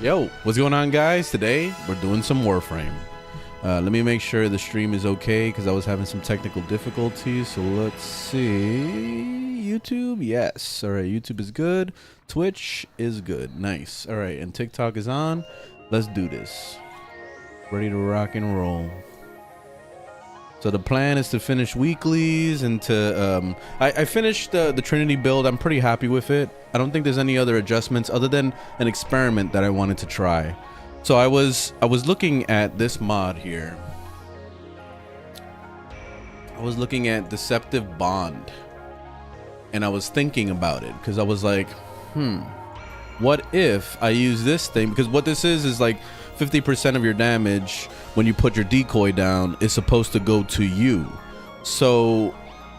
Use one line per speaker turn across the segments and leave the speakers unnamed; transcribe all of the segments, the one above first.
Yo, what's going on, guys? Today we're doing some Warframe. Let me make sure the stream is okay because I was having some technical difficulties. So let's see. YouTube, yes. All right, YouTube is good. Twitch is good. Nice. All right, and TikTok is on. Let's do this. Ready to rock and roll. So the plan is to finish weeklies and to I finished the Trinity build. I'm pretty happy with it. I don't think there's any other adjustments other than an experiment that I wanted to try. So I was looking at this mod here. I was looking at Deceptive Bond, and I was thinking about it because I was like, what if I use this thing? Because what this is like 50% of your damage when you put your decoy down is supposed to go to you. So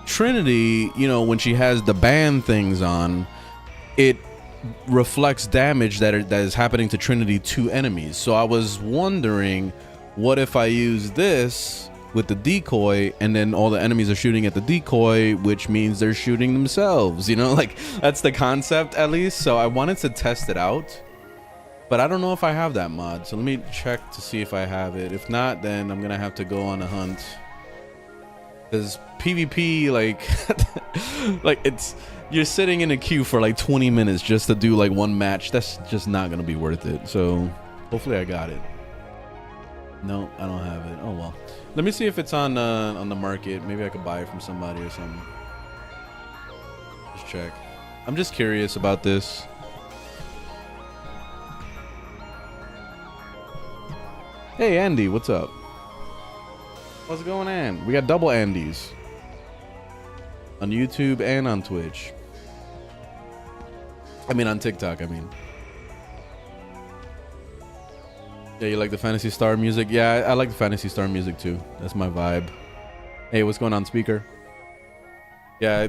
Trinity, you know, when she has the ban things on, it reflects damage that is happening to Trinity to enemies. So I was wondering, what if I use this with the decoy and then all the enemies are shooting at the decoy, which means they're shooting themselves, you know? Like, that's the concept, at least. So I wanted to test it out, but I don't know if I have that mod. So let me check to see if I have it. If not, then I'm gonna have to go on a hunt, because PvP, like like you're sitting in a queue for like 20 minutes just to do like one match. That's just not gonna be worth it. So hopefully I got it. No, I don't have it. Oh well. Let me see if it's on the market. Maybe I could buy it from somebody or something. Just check. I'm just curious about this. Hey Andy, what's up? What's going on? We got double Andys on YouTube and on Twitch. I mean, on TikTok, I mean. Yeah, you like the Phantasy Star music? Yeah, I like the Phantasy Star music too. That's my vibe. Hey, what's going on, speaker? Yeah,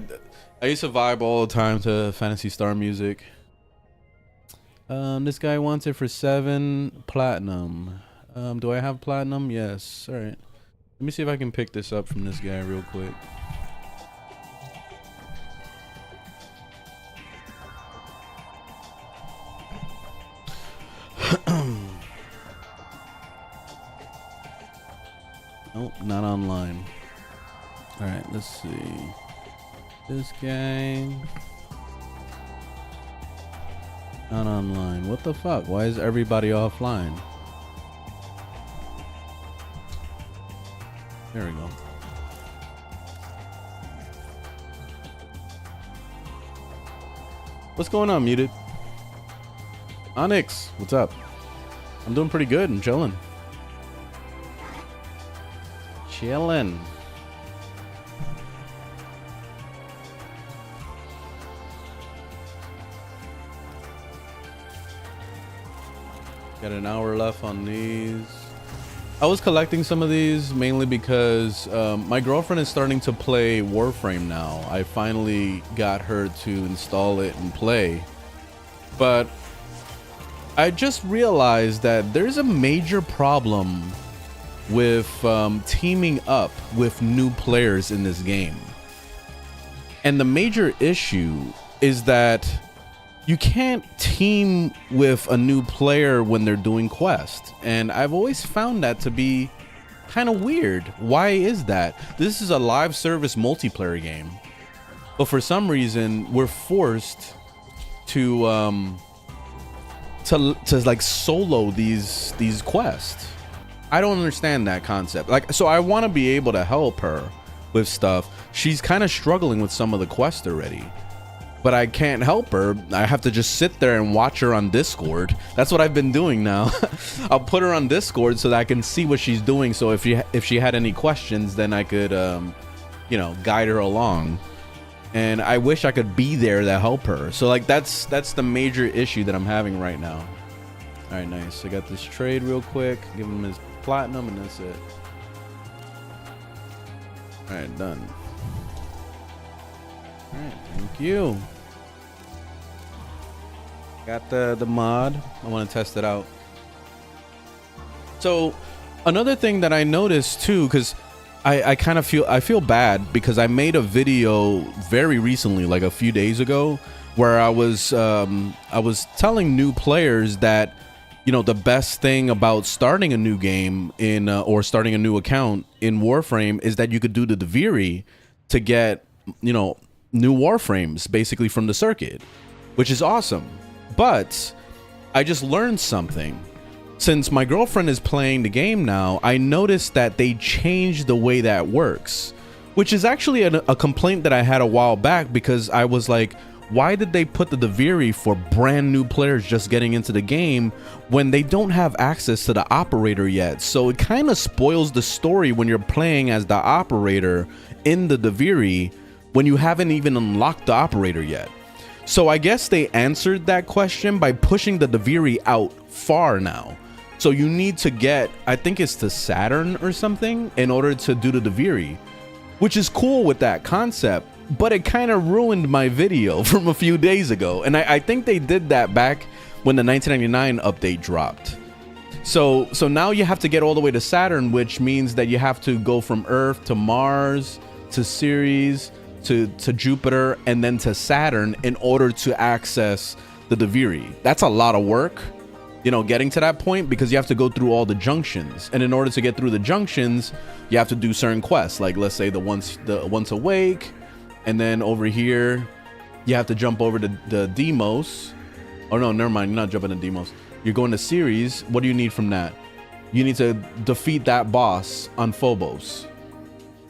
I used to vibe all the time to Phantasy Star music. This guy wants it for 7 platinum. Do I have platinum? Yes. All right. Let me see if I can pick this up from this guy real quick. Nope, not online. All right, let's see. This guy. Not online. What the fuck? Why is everybody offline? There we go. What's going on, Muted? Onyx, what's up? I'm doing pretty good. I'm chilling. Chilling. Got an hour left on these. I was collecting some of these mainly because my girlfriend is starting to play Warframe now. I finally got her to install it and play. But I just realized that there's a major problem with teaming up with new players in this game. And the major issue is that you can't team with a new player when they're doing quests. And I've always found that to be kind of weird. Why is that? This is a live service multiplayer game, but for some reason we're forced to like solo these quests. I don't understand that concept. Like, so I want to be able to help her with stuff. She's kind of struggling with some of the quests already, but I can't help her. I have to just sit there and watch her on Discord. That's what I've been doing now. I'll put her on Discord so that I can see what she's doing. So if she had any questions, then I could, you know, guide her along. And I wish I could be there to help her. So like that's the major issue that I'm having right now. All right, nice. I got this trade real quick. Give him his platinum, and that's it. All right, done. All right, thank you. Got the mod. I want to test it out. So another thing that I noticed too, because I kind of feel bad because I made a video very recently, like a few days ago, where I was telling new players that you know, the best thing about starting a new game in or starting a new account in Warframe is that you could do the Deviri to get, you know, new Warframes basically from the circuit, which is awesome. But I just learned something. Since my girlfriend is playing the game now, I noticed that they changed the way that works, which is actually a complaint that I had a while back, because I was like, why did they put the Deviri for brand new players just getting into the game when they don't have access to the operator yet? So it kind of spoils the story when you're playing as the operator in the Deviri when you haven't even unlocked the operator yet. So I guess they answered that question by pushing the Deviri out far now. So you need to get, I think it's to Saturn or something, in order to do the Deviri, which is cool with that concept. But it kind of ruined my video from a few days ago. And I think they did that back when the 1999 update dropped. So now you have to get all the way to Saturn, which means that you have to go from Earth to Mars to Ceres to Jupiter and then to Saturn in order to access the Deviri. That's a lot of work, you know, getting to that point, because you have to go through all the junctions. And in order to get through the junctions, you have to do certain quests, like let's say the once awake. And then over here, you have to jump over to the Demos. Oh no, never mind. You're not jumping to Demos. You're going to Ceres. What do you need from that? You need to defeat that boss on Phobos.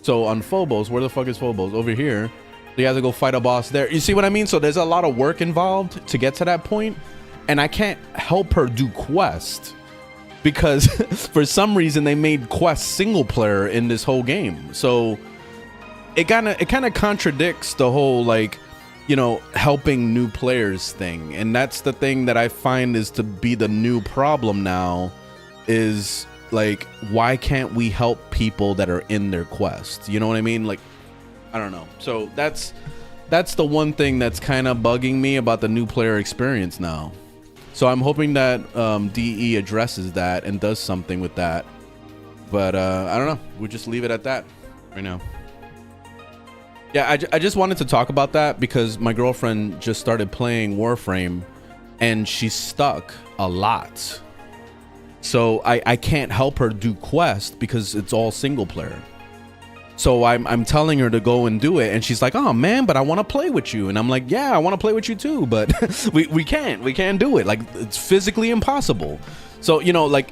So on Phobos, where the fuck is Phobos? Over here. You have to go fight a boss there. You see what I mean? So there's a lot of work involved to get to that point. And I can't help her do quest because for some reason they made quest single player in this whole game. So it kind of contradicts the whole, like, you know, helping new players thing. And that's the thing that I find is to be the new problem now, is like, why can't we help people that are in their quest? You know what I mean? Like, I don't know. So that's the one thing that's kind of bugging me about the new player experience now. So I'm hoping that DE addresses that and does something with that. But I don't know. We'll just leave it at that right now. Yeah, I just wanted to talk about that because my girlfriend just started playing Warframe and she's stuck a lot. So I can't help her do quest because it's all single player. So I'm telling her to go and do it, and she's like, "Oh man, but I want to play with you." And I'm like, "Yeah, I want to play with you too, but we can't do it. Like, it's physically impossible." So, you know, like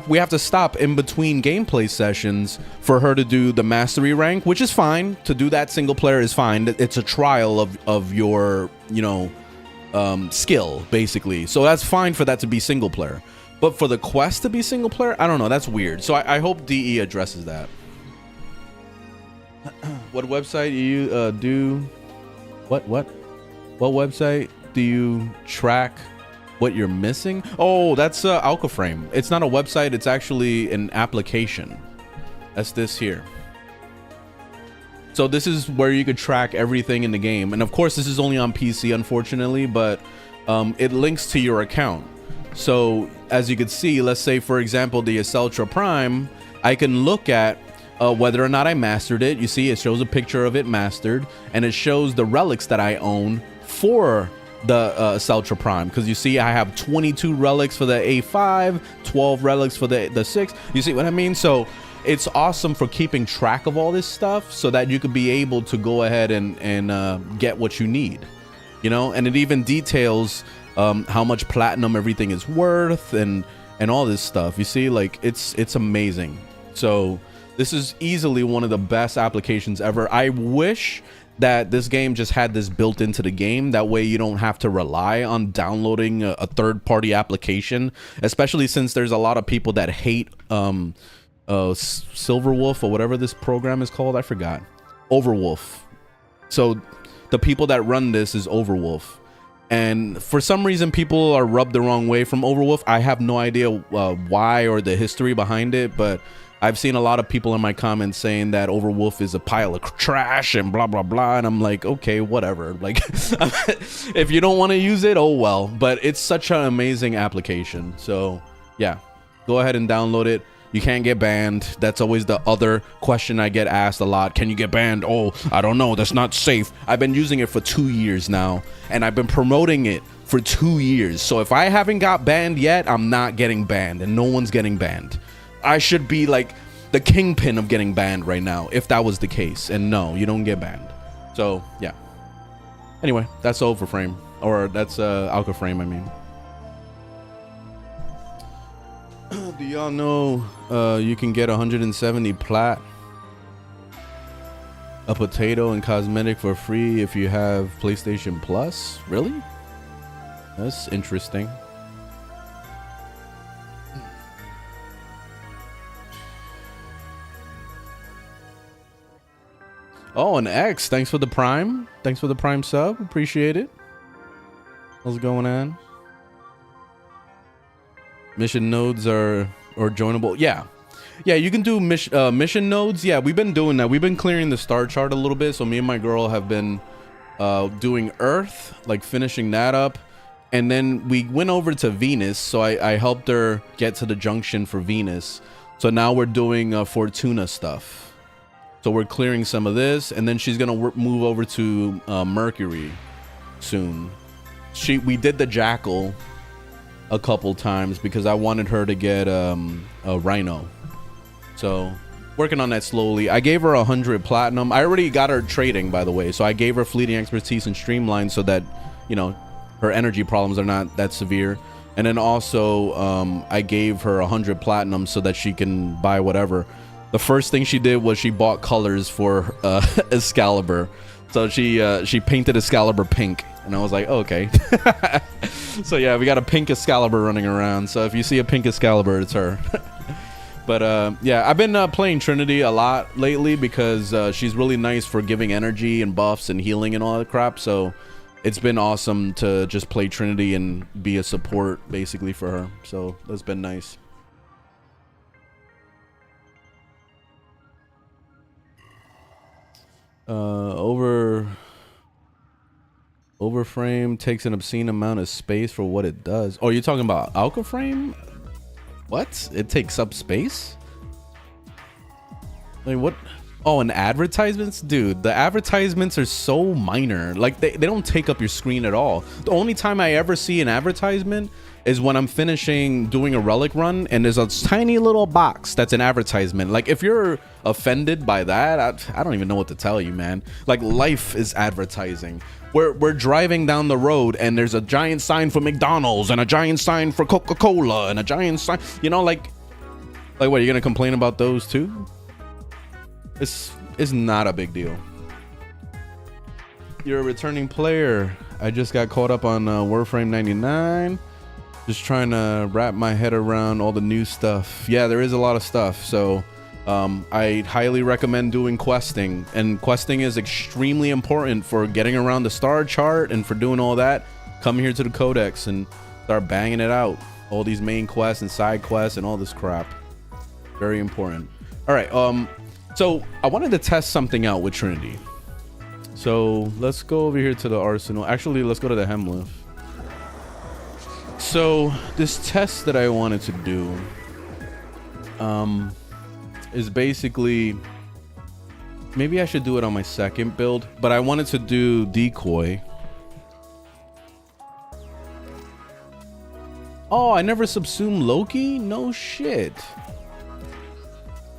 we have to stop in between gameplay sessions for her to do the mastery rank, which is fine. To do that single player is fine. It's a trial of your, you know, skill basically. So that's fine for that to be single player. But for the quest to be single player, I don't know. That's weird. So I hope DE addresses that. What website you do? What website do you track what you're missing? Oh, that's Alphaframe. It's not a website, it's actually an application. That's this here. So this is where you could track everything in the game. And of course, this is only on PC, unfortunately, but it links to your account. So as you could see, let's say, for example, the Aceltra Prime, I can look at whether or not I mastered it. You see, it shows a picture of it mastered, and it shows the relics that I own for the Aceltra Prime, because you see I have 22 relics for the A5, 12 relics for the 6. You see what I mean? So it's awesome for keeping track of all this stuff so that you could be able to go ahead and get what you need, you know. And it even details how much platinum everything is worth and all this stuff. You see, like, it's amazing. So this is easily one of the best applications ever. I wish that this game just had this built into the game. That way you don't have to rely on downloading a third-party application, especially since there's a lot of people that hate Silverwolf or whatever this program is called. I forgot. Overwolf. So the people that run this is Overwolf. And for some reason, people are rubbed the wrong way from Overwolf. I have no idea why or the history behind it, but I've seen a lot of people in my comments saying that Overwolf is a pile of trash and blah, blah, blah. And I'm like, okay, whatever. Like, if you don't want to use it, oh well. But it's such an amazing application. So, yeah, go ahead and download it. You can't get banned. That's always the other question I get asked a lot. Can you get banned? Oh, I don't know. That's not safe. I've been using it for 2 years now, and I've been promoting it for 2 years. So if I haven't got banned yet, I'm not getting banned, and no one's getting banned. I should be like the kingpin of getting banned right now if that was the case. And no, you don't get banned. So yeah. Anyway, that's Overframe, or that's Alka Frame, I mean. Do y'all know you can get 170 plat, a potato, and cosmetic for free if you have PlayStation Plus? Really? That's interesting. Oh, an X. Thanks for the Prime. Thanks for the Prime sub. Appreciate it. What's going on? Mission nodes are joinable. Yeah. Yeah, you can do mission nodes. Yeah, we've been doing that. We've been clearing the star chart a little bit. So me and my girl have been doing Earth, like finishing that up. And then we went over to Venus. So I helped her get to the junction for Venus. So now we're doing Fortuna stuff. So we're clearing some of this, and then she's gonna move over to Mercury soon. We did the Jackal a couple times because I wanted her to get a Rhino. So working on that slowly. I gave her 100 platinum. I already got her trading, by the way. So I gave her fleeting expertise and streamline so that, you know, her energy problems are not that severe. And then also I gave her 100 platinum so that she can buy whatever. The first thing she did was she bought colors for Excalibur. So she painted Excalibur pink. And I was like, oh, okay. So yeah, we got a pink Excalibur running around. So if you see a pink Excalibur, it's her. But yeah, I've been playing Trinity a lot lately because she's really nice for giving energy and buffs and healing and all that crap. So it's been awesome to just play Trinity and be a support basically for her. So that's been nice. Overframe takes an obscene amount of space for what it does. Oh, you're talking about Alka Frame? What? It takes up space? Like what? Oh, and advertisements? Dude, the advertisements are so minor. Like they don't take up your screen at all. The only time I ever see an advertisement is when I'm finishing doing a relic run and there's a tiny little box that's an advertisement. Like if you're offended by that, I don't even know what to tell you, man. Like life is advertising. We're driving down the road and there's a giant sign for McDonald's and a giant sign for Coca-Cola and a giant sign, you know, like what, you're gonna complain about those too? It's not a big deal. You're a returning player. I just got caught up on Warframe 99. Just trying to wrap my head around all the new stuff. Yeah, there is a lot of stuff. So I highly recommend doing questing. And questing is extremely important for getting around the star chart and for doing all that. Come here to the Codex and start banging it out. All these main quests and side quests and all this crap. Very important. All right. So I wanted to test something out with Trinity. So let's go over here to the arsenal. Actually, let's go to the Hemlift. So this test that I wanted to do is basically, maybe I should do it on my second build, but I wanted to do decoy. Oh, I never subsumed Loki? No shit.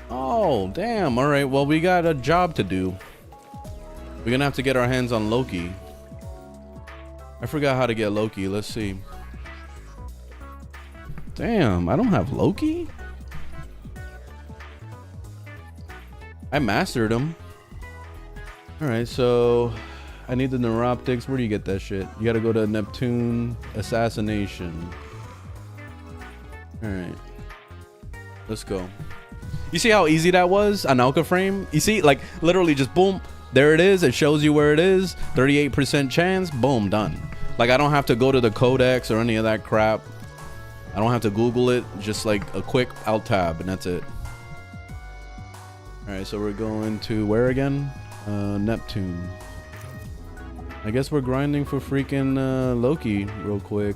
Oh, damn. All right. Well, we got a job to do. We're gonna have to get our hands on Loki. I forgot how to get Loki. Let's see. Damn, I don't have Loki? I mastered him. All right, so I need the neuroptics. Where do you get that shit? You gotta go to Neptune Assassination. All right, let's go. You see how easy that was on Alka Frame? You see, like literally just boom, there it is. It shows you where it is. 38% chance, boom, done. Like I don't have to go to the Codex or any of that crap. I don't have to Google it. Just like a quick Alt Tab and that's it. All right, so we're going to where again? Neptune. I guess we're grinding for freaking Loki real quick.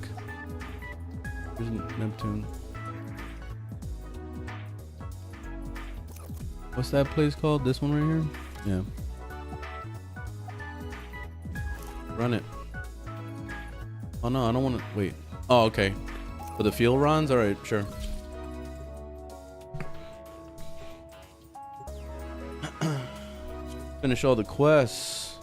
Here's Neptune. What's that place called? This one right here? Yeah. Run it. Oh no, I don't want to wait. Oh, okay. For the field runs, all right, sure. Finish all the quests,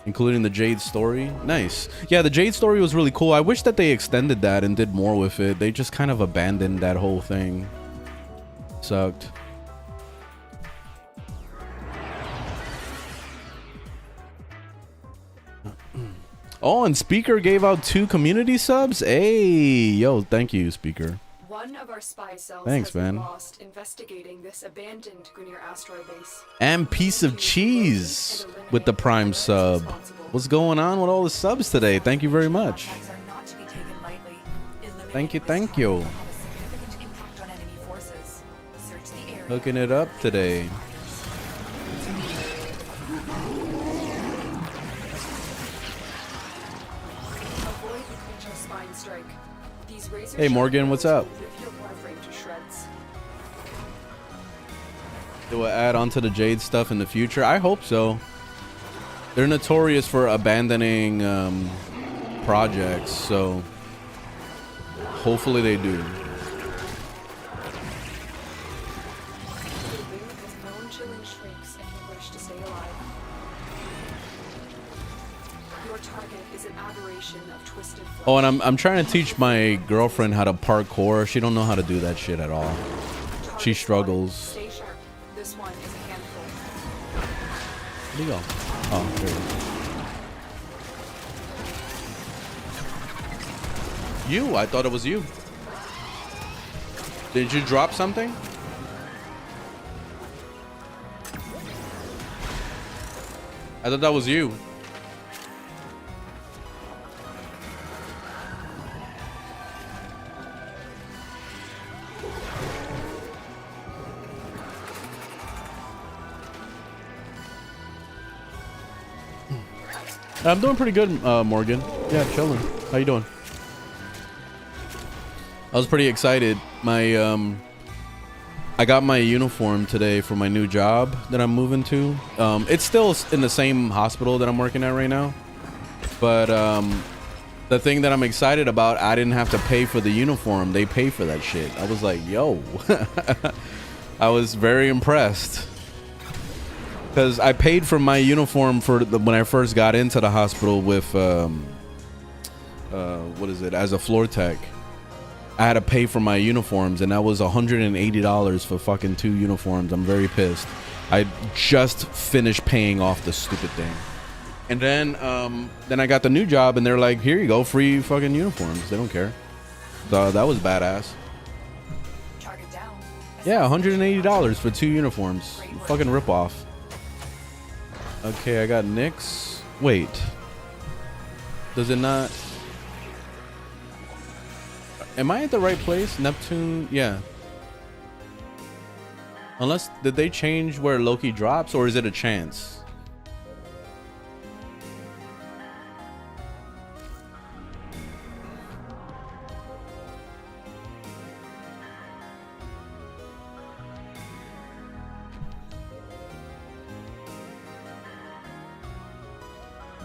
including the Jade story. Nice. Yeah, the Jade story was really cool. I wish that they extended that and did more with it. They just kind of abandoned that whole thing. Sucked. Oh, and Speaker gave out 2 community subs. Hey, yo, thank you, Speaker.
One of our spy cells
Thanks,
has been
man.
lost investigating this abandoned Grineer asteroid base.
And Piece of Cheese with the Prime sub. What's going on with all the subs today? Thank you very much. Thank you, thank you. Hooking it up today. Hey Morgan, what's up? It will add on to the Jade stuff in the future. I hope so. They're notorious for abandoning projects, so hopefully they do. Oh, and I'm trying to teach my girlfriend how to parkour. She don't know how to do that shit at all. She struggles.
This one is a handful.
Where'd he go? Oh, there he is. You? I thought it was you. Did you drop something? I thought that was you. I'm doing pretty good, Morgan. Yeah, chilling. How you doing? I was pretty excited. My I got my uniform today for my new job that I'm moving to. It's still in the same hospital that I'm working at right now, but the thing that I'm excited about, I didn't have to pay for the uniform. They pay for that shit. I was like, yo. I was very impressed. Because I paid for my uniform for when I first got into the hospital with, what is it, as a floor tech. I had to pay for my uniforms, and that was $180 for fucking 2 uniforms. I'm very pissed. I just finished paying off the stupid thing. And then I got the new job, and they're like, here you go, free fucking uniforms. They don't care. So that was badass. Yeah, $180 for 2 uniforms. Fucking ripoff. Okay, I got Nyx. Wait. Does it not? Am I at the right place? Neptune? Yeah. Unless, did they change where Loki drops, or is it a chance?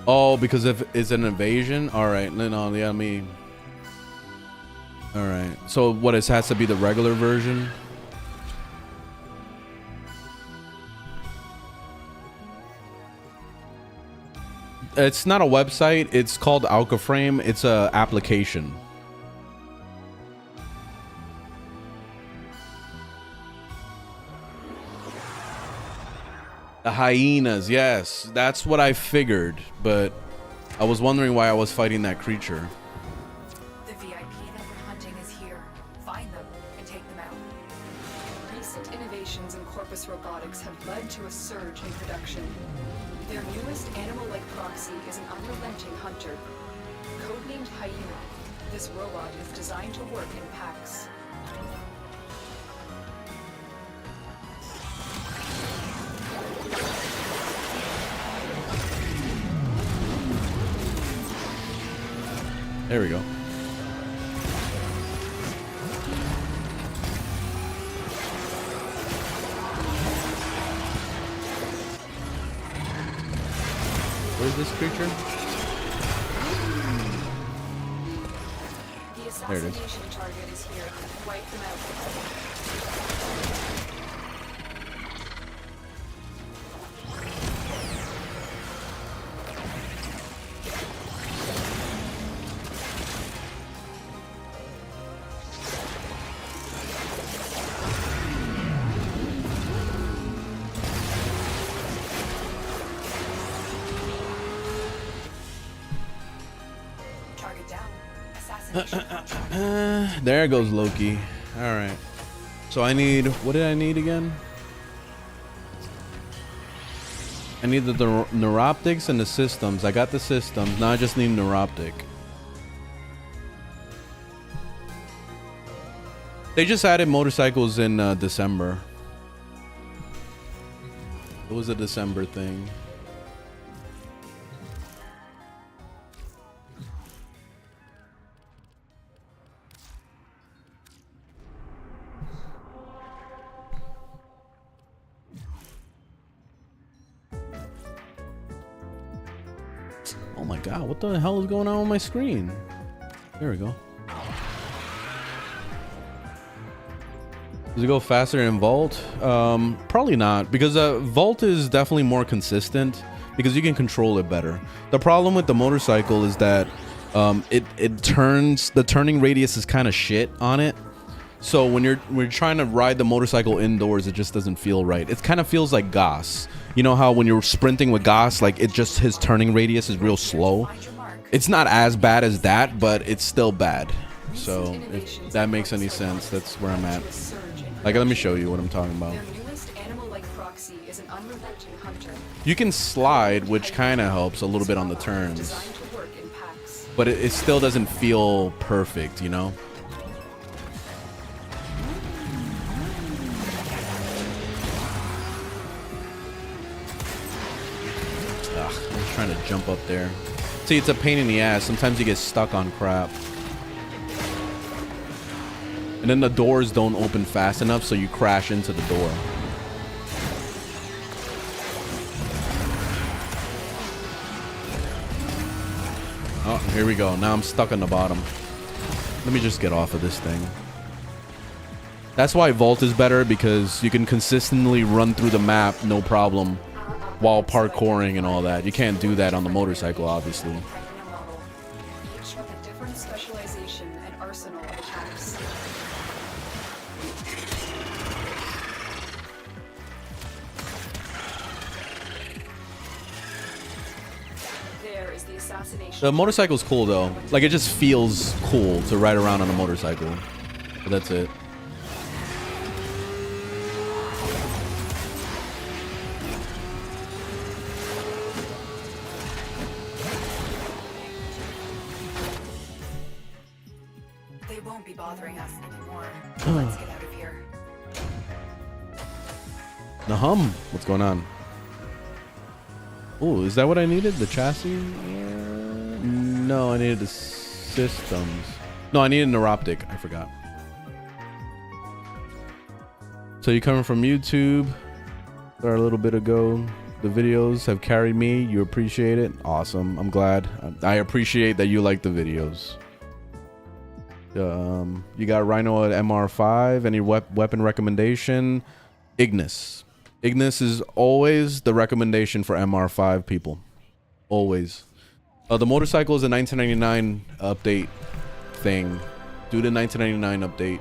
Oh, because if it's an invasion? Alright, no, yeah, I mean... Alright, so what, it has to be the regular version? It's not a website, it's called Warframe. It's a application. The hyenas, yes. That's what I figured, but I was wondering why I was fighting that creature.
The VIP that we're hunting is here. Find them and take them out. Recent innovations in corpus robotics have led to a surge in production. Their newest animal-like proxy is an unrelenting hunter. Codenamed Hyena, this robot is designed to work in packs.
There we go. Where's this creature? There it is.
Assassination target is here. Wipe them out. Target down. Assassination contract.
There goes Loki. All right. So I need, what did I need again? I need the neuroptics and the systems. I got the systems. Now I just need neuroptic. They just added motorcycles in December. It was a December thing. Oh my god, what the hell is going on with my screen? There we go. Does it go faster in Vault? Probably not, because Vault is definitely more consistent because you can control it better. The problem with the motorcycle is that it turns, the turning radius is kind of shit on it. So when you're trying to ride the motorcycle indoors, it just doesn't feel right. It kind of feels like Goss. You know how when you're sprinting with Goss, like it just, his turning radius is real slow. It's not as bad as that, but it's still bad. So if that makes any sense, that's where I'm at. Like, let me show you what I'm talking about. You can slide, which kind of helps a little bit on the turns, but it still doesn't feel perfect, you know? Ugh, I'm just trying to jump up there. See, it's a pain in the ass. Sometimes you get stuck on crap. And then the doors don't open fast enough, so you crash into the door. Oh, here we go. Now I'm stuck on the bottom. Let me just get off of this thing. That's why Vault is better, because you can consistently run through the map, no problem, while parkouring and all that. You can't do that on the motorcycle, obviously. The motorcycle's cool though. Like, it just feels cool to ride around on a motorcycle. But that's it.
They won't be bothering us anymore. Let's get out of here.
Nahum, what's going on? Oh, is that what I needed? The chassis? No, I needed the systems. No, I needed neuroptic. I forgot. So you coming from YouTube? Started a little bit ago. The videos have carried me. You appreciate it? Awesome. I'm glad. I appreciate that you like the videos. You got Rhino at MR5. Any weapon recommendation? Ignis. Ignis is always the recommendation for MR5 people. Always. The motorcycle is a 1999 update thing. Do the 1999 update.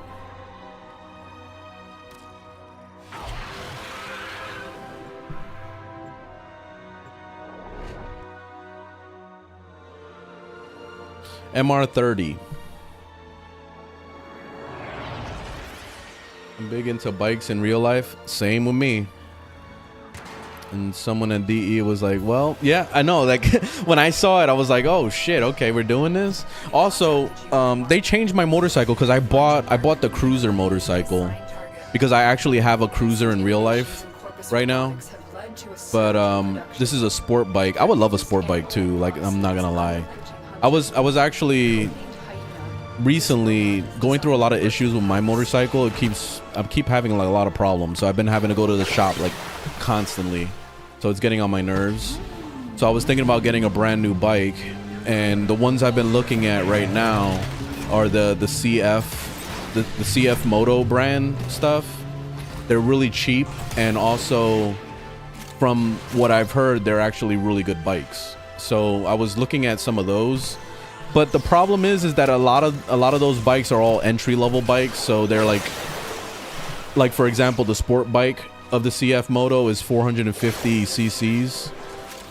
MR30. I'm big into bikes in real life. Same with me. And someone at DE was like, well, yeah, I know. Like, when I saw it, I was like, oh shit, okay, we're doing this. Also, they changed my motorcycle because I bought the cruiser motorcycle because I actually have a cruiser in real life right now. But this is a sport bike. I would love a sport bike too. Like, I'm not gonna lie. I was actually recently going through a lot of issues with my motorcycle. I keep having like a lot of problems, so I've been having to go to the shop like constantly, so it's getting on my nerves. So I was thinking about getting a brand new bike, and the ones I've been looking at right now are the CF Moto brand stuff. They're really cheap, and also from what I've heard, they're actually really good bikes. So I was looking at some of those, but the problem is that a lot of those bikes are all entry-level bikes. So they're like for example, the sport bike of the CF Moto is 450 cc's,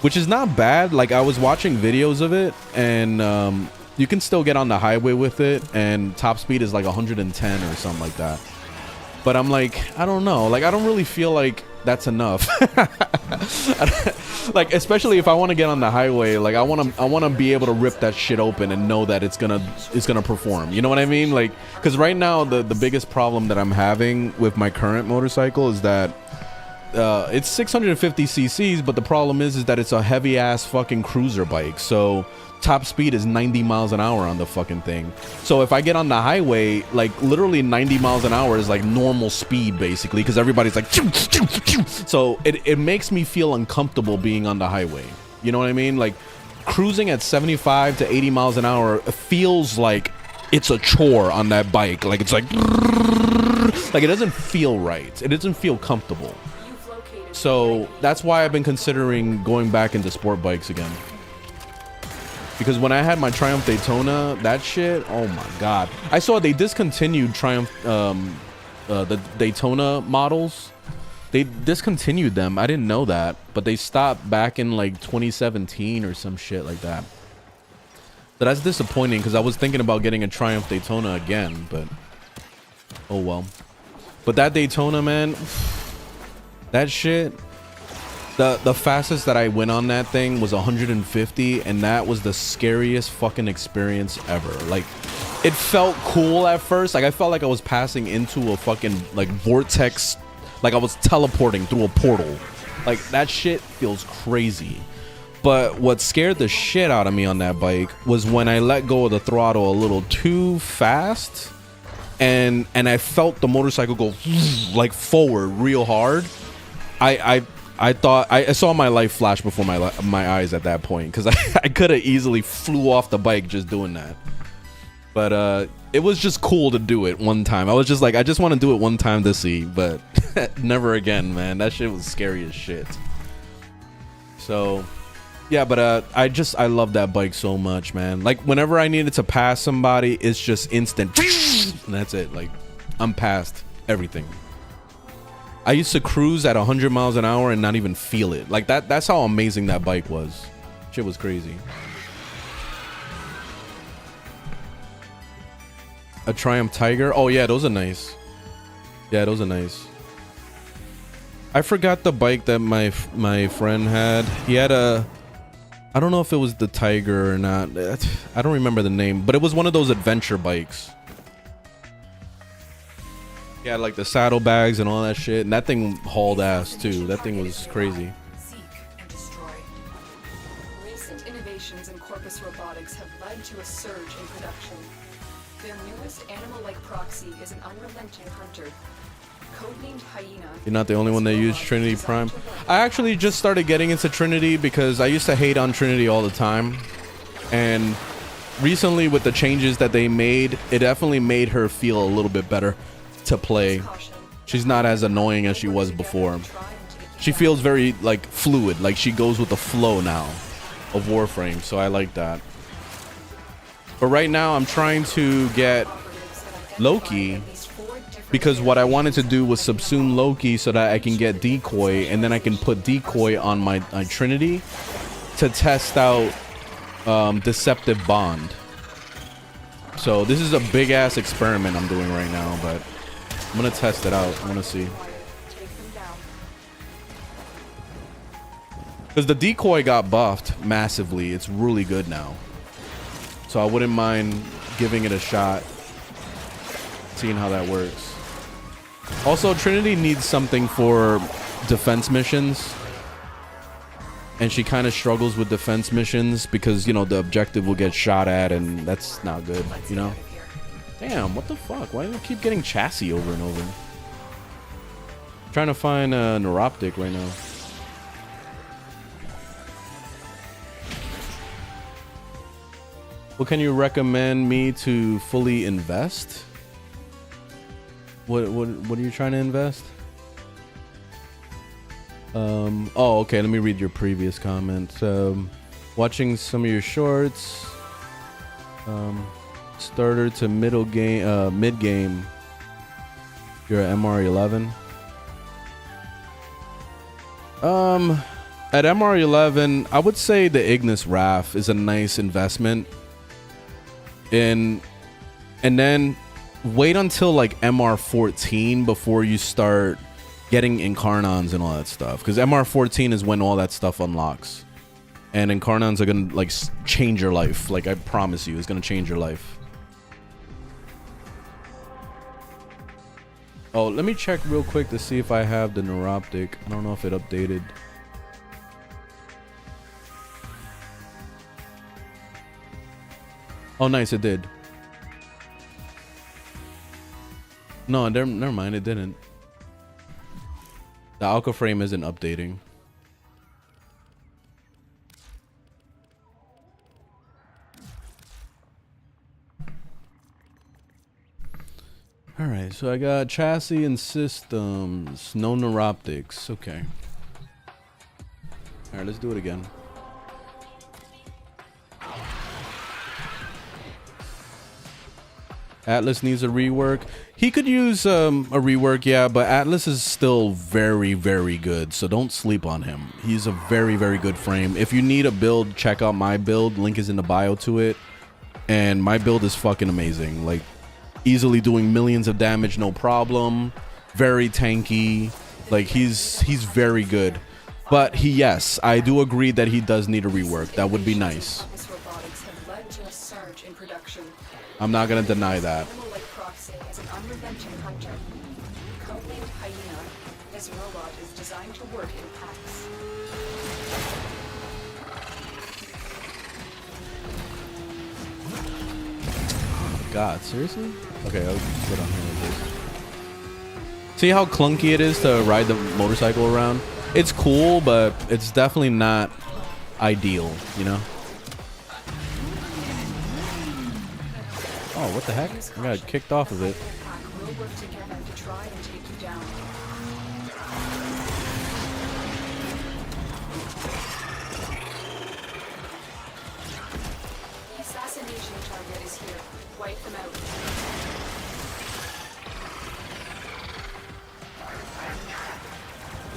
which is not bad. Like, I was watching videos of it, and you can still get on the highway with it, and top speed is like 110 or something like that. But I'm like, I don't know. Like, I don't really feel like that's enough. Like, especially if I want to get on the highway, like I want to be able to rip that shit open and know that it's gonna perform. You know what I mean? Like, because right now the biggest problem that I'm having with my current motorcycle is that it's 650 cc's, but the problem is that it's a heavy ass fucking cruiser bike. So top speed is 90 miles an hour on the fucking thing. So if I get on the highway, like literally 90 miles an hour is like normal speed basically, because everybody's like choo, choo, choo. So it makes me feel uncomfortable being on the highway. You know what I mean? Like, cruising at 75 to 80 miles an hour feels like it's a chore on that bike. Like, it's like it doesn't feel right. It doesn't feel comfortable. So that's why I've been considering going back into sport bikes again. Because when I had my Triumph Daytona, that shit, oh my god. I saw they discontinued Triumph, the Daytona models. They discontinued them. I didn't know that. But they stopped back in like 2017 or some shit like that. So that's disappointing, because I was thinking about getting a Triumph Daytona again, but oh well. But that Daytona, man, that shit, the fastest that I went on that thing was 150, and that was the scariest fucking experience ever. Like, it felt cool at first. Like, I felt like I was passing into a fucking like vortex, like I was teleporting through a portal. Like, that shit feels crazy. But what scared the shit out of me on that bike was when I let go of the throttle a little too fast, and I felt the motorcycle go like forward real hard. I thought I saw my life flash before my eyes at that point, because I could have easily flew off the bike just doing that. But it was just cool to do it one time. I was just like, I just want to do it one time to see, but never again, man. That shit was scary as shit. So yeah, but I love that bike so much, man. Like, whenever I needed to pass somebody, it's just instant, and that's it. Like, I'm past everything. I used to cruise at 100 miles an hour and not even feel it. Like, that's how amazing that bike was. Shit was crazy. A Triumph Tiger. Oh yeah, those are nice. Yeah, those are nice. I forgot the bike that my friend had. He had a, I don't know if it was the Tiger or not. I don't remember the name, but it was one of those adventure bikes. Yeah, like the saddlebags and all that shit, and that thing hauled ass too. That thing was crazy.
Seek and destroy. Recent innovations in corpus robotics have led to a surge in production. Their newest animal-like proxy is an unrelenting hunter. Codenamed Hyena.
You're not the only one that used Trinity Prime. I actually just started getting into Trinity because I used to hate on Trinity all the time, and recently with the changes that they made, it definitely made her feel a little bit better to play. She's not as annoying as she was before. She feels very like fluid, like she goes with the flow now of Warframe, so I like that. But right now I'm trying to get Loki, because what I wanted to do was subsume Loki so that I can get Decoy, and then I can put Decoy on my Trinity to test out Deceptive Bond. So this is a big ass experiment I'm doing right now, but I'm gonna test it out. I want to see, because the Decoy got buffed massively. It's really good now, so I wouldn't mind giving it a shot, seeing how that works. Also, Trinity needs something for defense missions, and she kind of struggles with defense missions because, you know, the objective will get shot at, and that's not good, you know. Damn, what the fuck? Why do I keep getting chassis over and over? I'm trying to find a neuroptic right now. What can you recommend me to fully invest? What are you trying to invest? Oh, okay, let me read your previous comment. Watching some of your shorts. Starter to middle game, mid game. You're at MR11. At MR11, I would say the Ignis RAF is a nice investment. And then wait until like MR14 before you start getting Incarnons and all that stuff. Because MR14 is when all that stuff unlocks. And Incarnons are going to like change your life. Like I promise you, it's going to change your life. Oh, let me check real quick to see if I have the Neuroptic. I don't know if it updated. Oh, nice, it did. No, never mind, it didn't. The Alka frame isn't updating. All right, so I got chassis and systems, no neuroptics. Okay. All right, let's do it again. Atlas needs a rework. He could use a rework, yeah, but Atlas is still very, very good, so don't sleep on him. He's a very, very good frame. If you need a build, check out my build. Link is in the bio to it. And my build is fucking amazing. Like, easily doing millions of damage, no problem. Very tanky. Like, he's very good. But yes, I do agree that he does need a rework. That would be nice. I'm not gonna deny that. This robot is designed to work in packs. Oh God, seriously? Okay, I'll just get on here with this. See how clunky it is to ride the motorcycle around? It's cool, but it's definitely not ideal, you know? Oh, what the heck? I got kicked off of it. We'll work together to try and take you down. The assassination target is here. Wipe them out.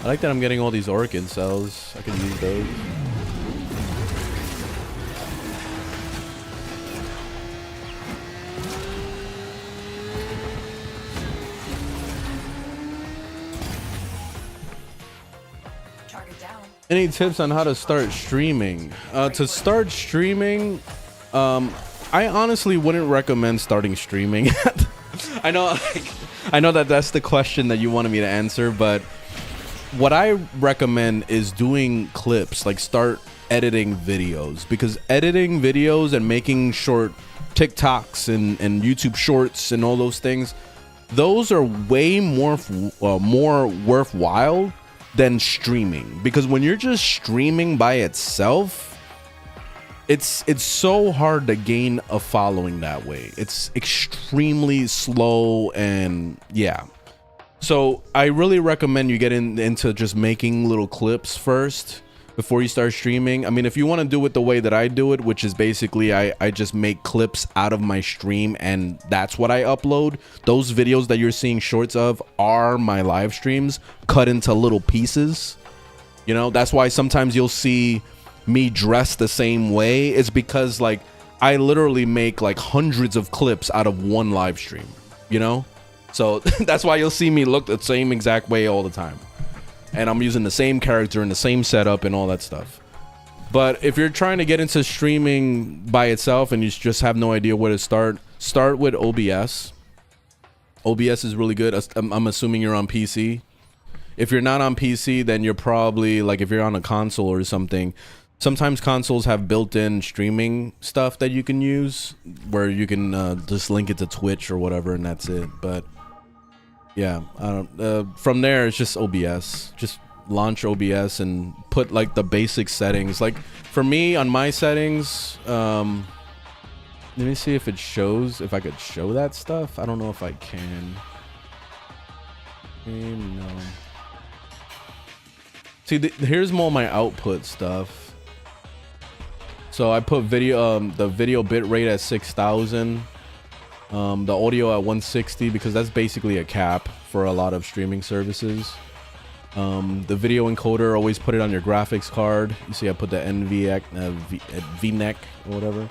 I like that I'm getting all these orchid cells. I can use those. Any tips on how to start streaming? To start streaming, I honestly wouldn't recommend starting streaming. I know that that's the question that you wanted me to answer, but what I recommend is doing clips, like start editing videos, because editing videos and making short TikToks and YouTube shorts and all those things, those are way more worthwhile than streaming. Because when you're just streaming by itself, it's so hard to gain a following that way. It's extremely slow, and yeah. So I really recommend you get into just making little clips first before you start streaming. I mean, if you want to do it the way that I do it, which is basically I just make clips out of my stream and that's what I upload. Those videos that you're seeing shorts of are my live streams cut into little pieces. You know, that's why sometimes you'll see me dressed the same way. It's because like I literally make like hundreds of clips out of one live stream, you know? So that's why you'll see me look the same exact way all the time. And I'm using the same character and the same setup and all that stuff. But if you're trying to get into streaming by itself and you just have no idea where to start with OBS. OBS is really good. I'm assuming you're on PC. If you're not on PC, then you're probably like, if you're on a console or something, sometimes consoles have built-in streaming stuff that you can use where you can just link it to Twitch or whatever, and that's it. But yeah, from there it's just OBS. Just launch OBS and put like the basic settings. Like for me on my settings, Let me see if it shows, if I could show that stuff. I don't know if I can. No. See, here's more my output stuff. So I put video, the video bit rate at 6,000. The audio at 160 because that's basically a cap for a lot of streaming services. The video encoder, always put it on your graphics card. You see I put the VNEC or whatever.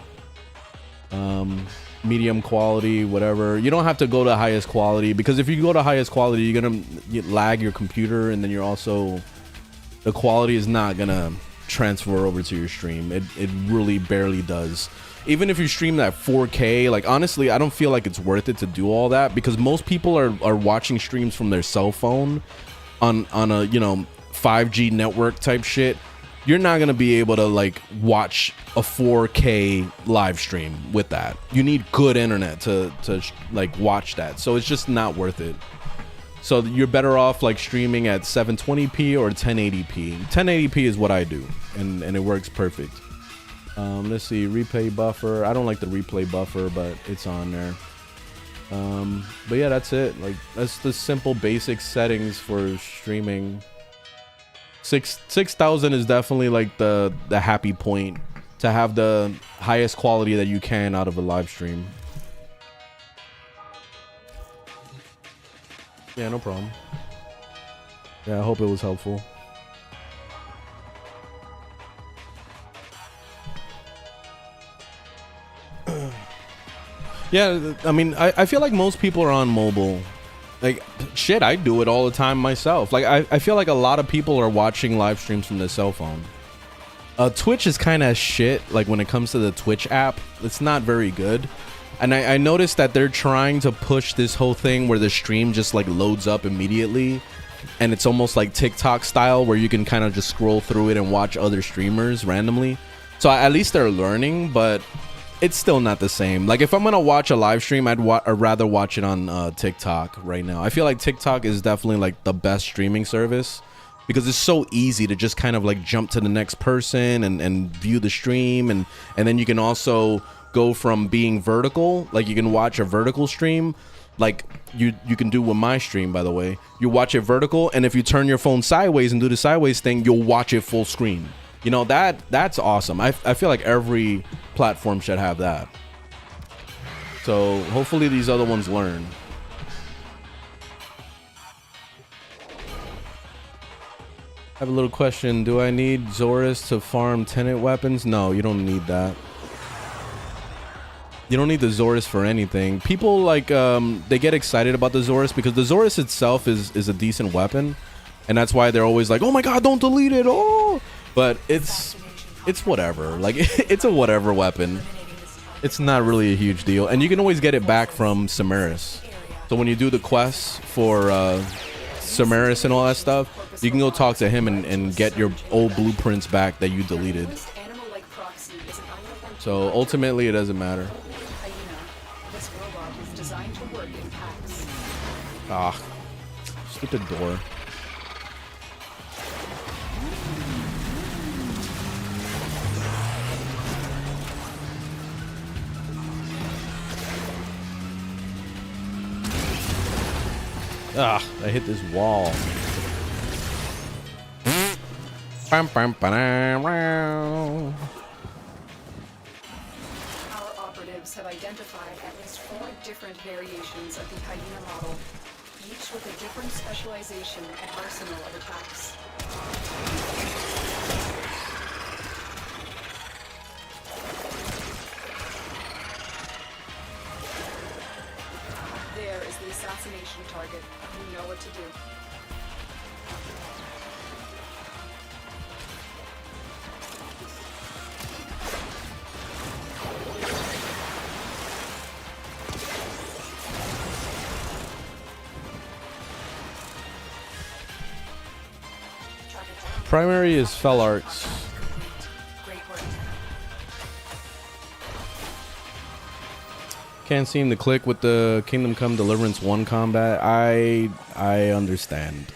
Medium quality, whatever. You don't have to go to highest quality because if you go to highest quality, you're gonna lag your computer, and then you're also, the quality is not gonna transfer over to your stream. It really barely does. Even if you stream that 4K, like honestly, I don't feel like it's worth it to do all that because most people are watching streams from their cell phone on a, you know, 5G network type shit. You're not gonna be able to like watch a 4K live stream with that. You need good internet to like watch that. So it's just not worth it. So you're better off like streaming at 720p or 1080p. 1080p is what I do, and it works perfect. Let's see, replay buffer. I don't like the replay buffer, but it's on there. But yeah, that's it. Like that's the simple basic settings for streaming. 6,000 is definitely like the happy point to have the highest quality that you can out of a live stream. Yeah, no problem. Yeah, I hope it was helpful. Yeah, I mean, I feel like most people are on mobile. Like, shit, I do it all the time myself. Like, I feel like a lot of people are watching live streams from their cell phone. Twitch is kind of shit. Like, when it comes to the Twitch app, it's not very good. And I noticed that they're trying to push this whole thing where the stream just, like, loads up immediately. And it's almost like TikTok style where you can kind of just scroll through it and watch other streamers randomly. So at least they're learning, but it's still not the same. Like if I'm gonna watch a live stream, I'd rather watch it on TikTok right now. I feel like TikTok is definitely like the best streaming service because it's so easy to just kind of like jump to the next person and view the stream, and then you can also go from being vertical, like you can watch a vertical stream like you can do with my stream, by the way. You watch it vertical, and if you turn your phone sideways and do the sideways thing, you'll watch it full screen. You know, that's awesome. I feel like every platform should have that. So hopefully these other ones learn. I have a little question. Do I need Zorus to farm tenant weapons? No, you don't need that. You don't need the Zorus for anything. People like they get excited about the Zorus because the Zorus itself is a decent weapon, and that's why they're always like, oh my god, don't delete it. Oh, but it's whatever. Like it's a whatever weapon. It's not really a huge deal, and you can always get it back from Samaris. So when you do the quests for Samaris and all that stuff, you can go talk to him and get your old blueprints back that you deleted. So ultimately, it doesn't matter. Ah, stupid door. Ah, I hit this wall.
Our operatives have identified at least 4 different variations of the hyena model, each with a different specialization and arsenal of attacks. There is the assassination target. You know what to do.
Primary is Fell Arts.
Great work.
Can't seem to click with the Kingdom Come Deliverance 1 combat. I understand.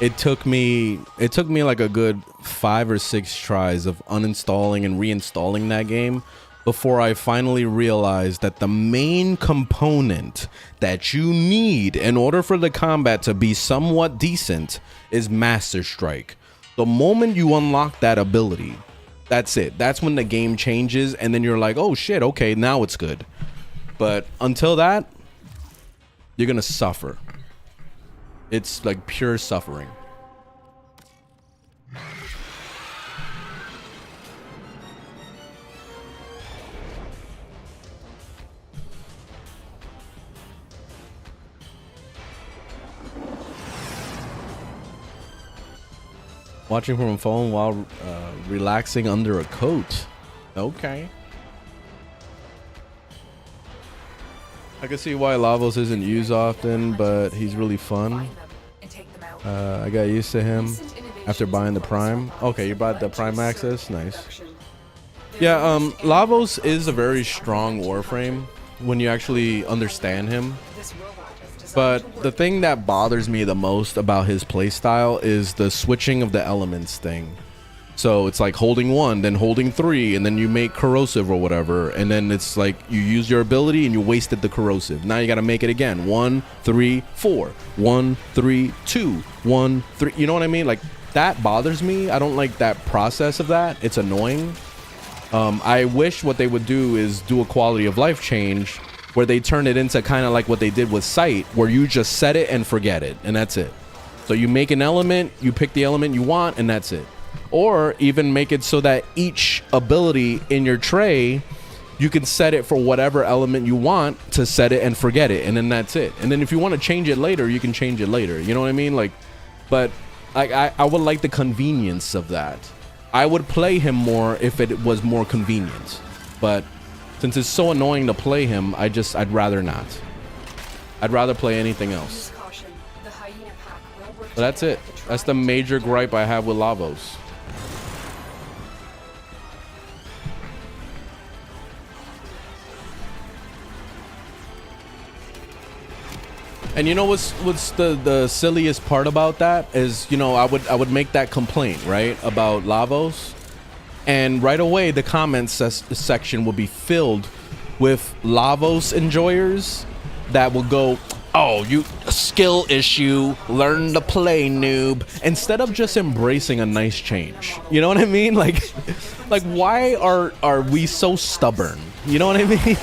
It took me like a good 5 or 6 tries of uninstalling and reinstalling that game before I finally realized that the main component that you need in order for the combat to be somewhat decent is Master Strike. The moment you unlock that ability, that's it. That's when the game changes, and then you're like, oh shit, okay, now it's good. But until that, you're gonna suffer. It's like pure suffering. Watching from a phone while relaxing under a coat. Okay. I can see why Lavos isn't used often, but he's really fun. I got used to him after buying the Prime. Okay, you bought the Prime Access? Nice. Yeah, Lavos is a very strong Warframe when you actually understand him. But the thing that bothers me the most about his playstyle is the switching of the elements thing. So it's like holding 1, then holding 3, and then you make corrosive or whatever, and then it's like you use your ability and you wasted the corrosive. Now you got to make it again. 1, 3, 4. 1, 3, 2. 1, 3. You know what I mean? Like, that bothers me. I don't like that process of that. It's annoying. I wish what they would do is do a quality of life change where they turn it into kind of like what they did with Sight, where you just set it and forget it, and that's it. So you make an element, you pick the element you want, and that's it. Or even make it so that each ability in your tray, you can set it for whatever element you want to set it and forget it, and then that's it. And then if you want to change it later, you can change it later. You know what I mean? Like, but I would like the convenience of that. I would play him more if it was more convenient, but since it's so annoying to play him, I'd rather not. I'd rather play anything else. But that's it. That's the major gripe I have with Lavos. And you know what's the silliest part about that is, you know, I would make that complaint, right, about Lavos, and right away the comments section will be filled with Lavos enjoyers that will go, oh, you skill issue, learn to play, noob, instead of just embracing a nice change. You know what I mean? Like why are we so stubborn? You know what I mean?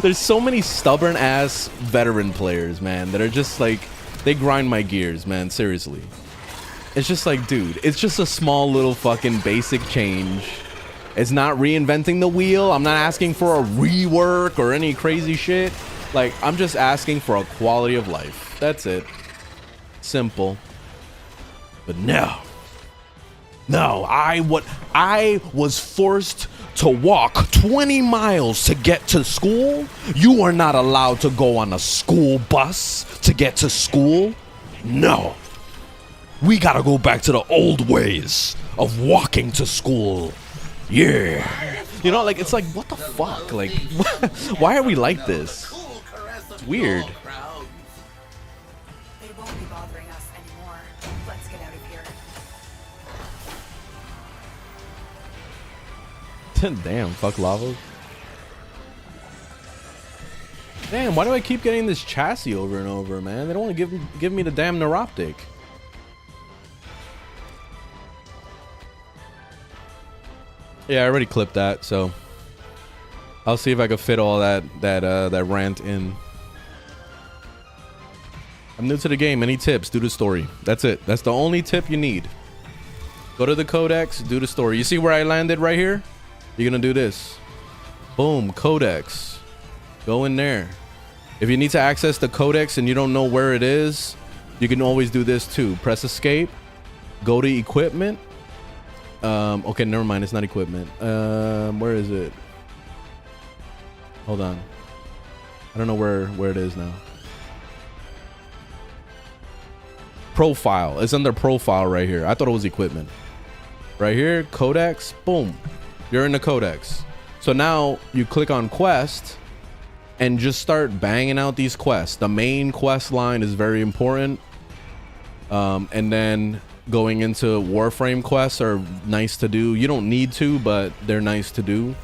There's so many stubborn ass veteran players, man, that are just like, they grind my gears, man, seriously. It's just like, dude, it's just a small little fucking basic change. It's not reinventing the wheel. I'm not asking for a rework or any crazy shit. Like, I'm just asking for a quality of life. That's it. Simple. But no, I was forced to walk 20 miles to get to school. You are not allowed to go on a school bus to get to school. No. We gotta go back to the old ways of walking to school. Yeah. You know, like, it's like, what the fuck? Like, why are we like this? It's weird.
They won't be bothering us anymore. Let's get out of here.
Damn, fuck Lavos. Damn, why do I keep getting this chassis over and over, man? They don't want to give me the damn neuroptic. Yeah, I already clipped that, so I'll see if I can fit all that rant in. I'm new to the game. Any tips? Do the story. That's it. That's the only tip you need. Go to the codex, do the story. You see where I landed right here? You're gonna do this. Boom, codex. Go in there. If you need to access the codex and you don't know where it is, you can always do this too. Press escape. Go to equipment. Okay, never mind. It's not equipment. Where is it? Hold on. I don't know where it is now. Profile. It's under profile right here. I thought it was equipment. Right here, codex. Boom. You're in the codex. So now you click on quest and just start banging out these quests. The main quest line is very important. And then going into Warframe quests are nice to do. You don't need to, but they're nice to do.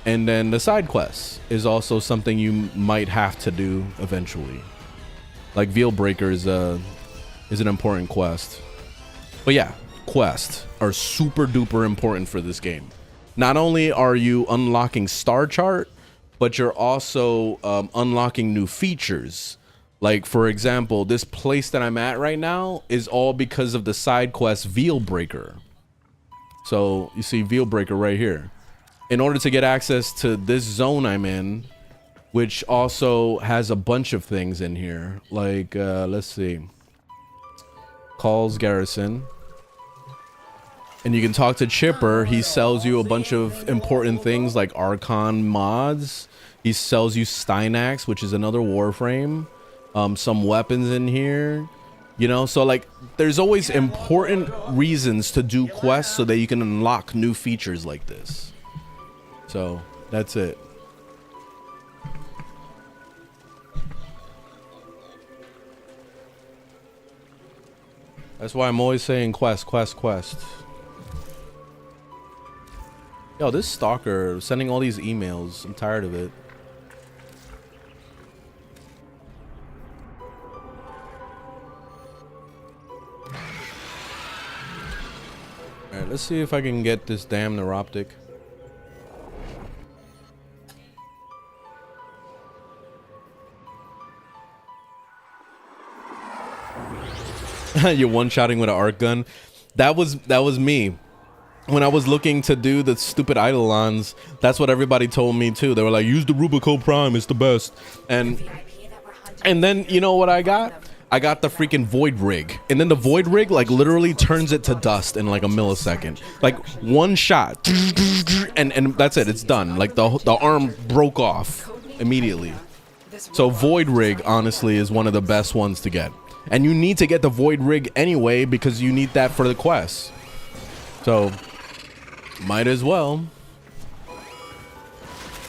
And then the side quests is also something you might have to do eventually. Like Veil Breaker is an important quest. But yeah, quests are super duper important for this game. Not only are you unlocking Star Chart, but you're also unlocking new features. Like, for example, this place that I'm at right now is all because of the side quest Veil Breaker. So you see Veil Breaker right here. In order to get access to this zone I'm in, which also has a bunch of things in here, like let's see, calls Garrison, and you can talk to Chipper. He sells you a bunch of important things like Archon mods. He sells you Steinax, which is another Warframe, some weapons in here, you know. So like there's always important reasons to do quests so that you can unlock new features like this. So that's it. That's why I'm always saying quest, quest, quest. Yo, this stalker sending all these emails. I'm tired of it. All right, let's see if I can get this damn neuroptic. You're one-shotting with an arc gun. That was me. When I was looking to do the stupid Eidolons, that's what everybody told me too. They were like, use the Rubico Prime, it's the best. And then you know what I got? I got the freaking Void Rig. And then the Void Rig like literally turns it to dust in like a millisecond. Like one shot. And that's it, it's done. Like the arm broke off immediately. So Void Rig honestly is one of the best ones to get. And you need to get the Void Rig anyway because you need that for the quest. So, might as well.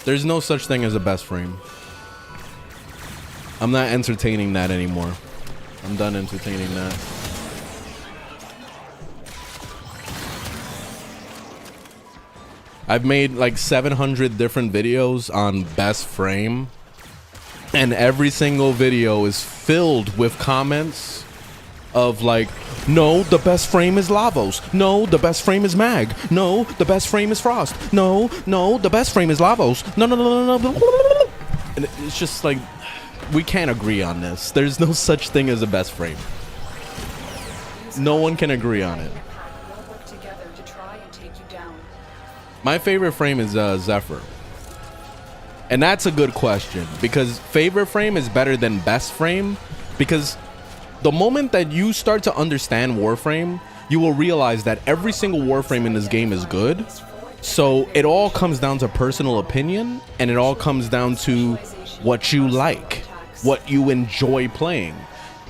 There's no such thing as a best frame. I'm not entertaining that anymore. I'm done entertaining that. I've made like 700 different videos on best frame. And every single video is filled with comments of like, no, the best frame is Lavos. No, the best frame is Mag. No, the best frame is Frost. No, the best frame is Lavos. No. And it's just like, we can't agree on this. There's no such thing as a best frame. No one can agree on it. My favorite frame is Zephyr. And that's a good question because favorite frame is better than best frame, because the moment that you start to understand Warframe, you will realize that every single Warframe in this game is good. So it all comes down to personal opinion, and it all comes down to what you like, what you enjoy playing.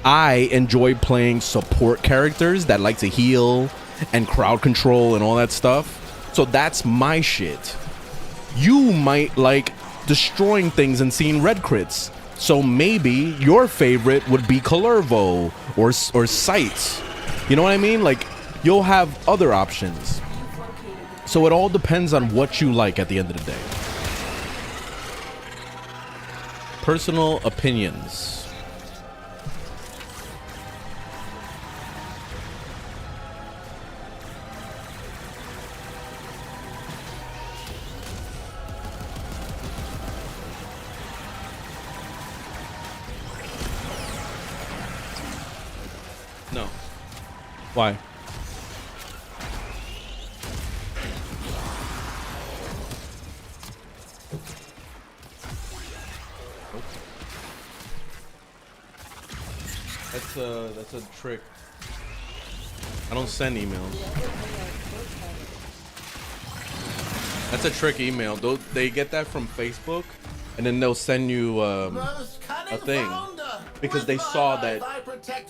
I enjoy playing support characters that like to heal and crowd control and all that stuff. So that's my shit. You might like destroying things and seeing red crits, so maybe your favorite would be Calervo or Sights. You know what I mean? Like, you'll have other options. So it all depends on what you like at the end of the day. Personal opinions. No. Why? That's a trick. I don't send emails. That's a trick email. They get that from Facebook, and then they'll send you a thing because they saw that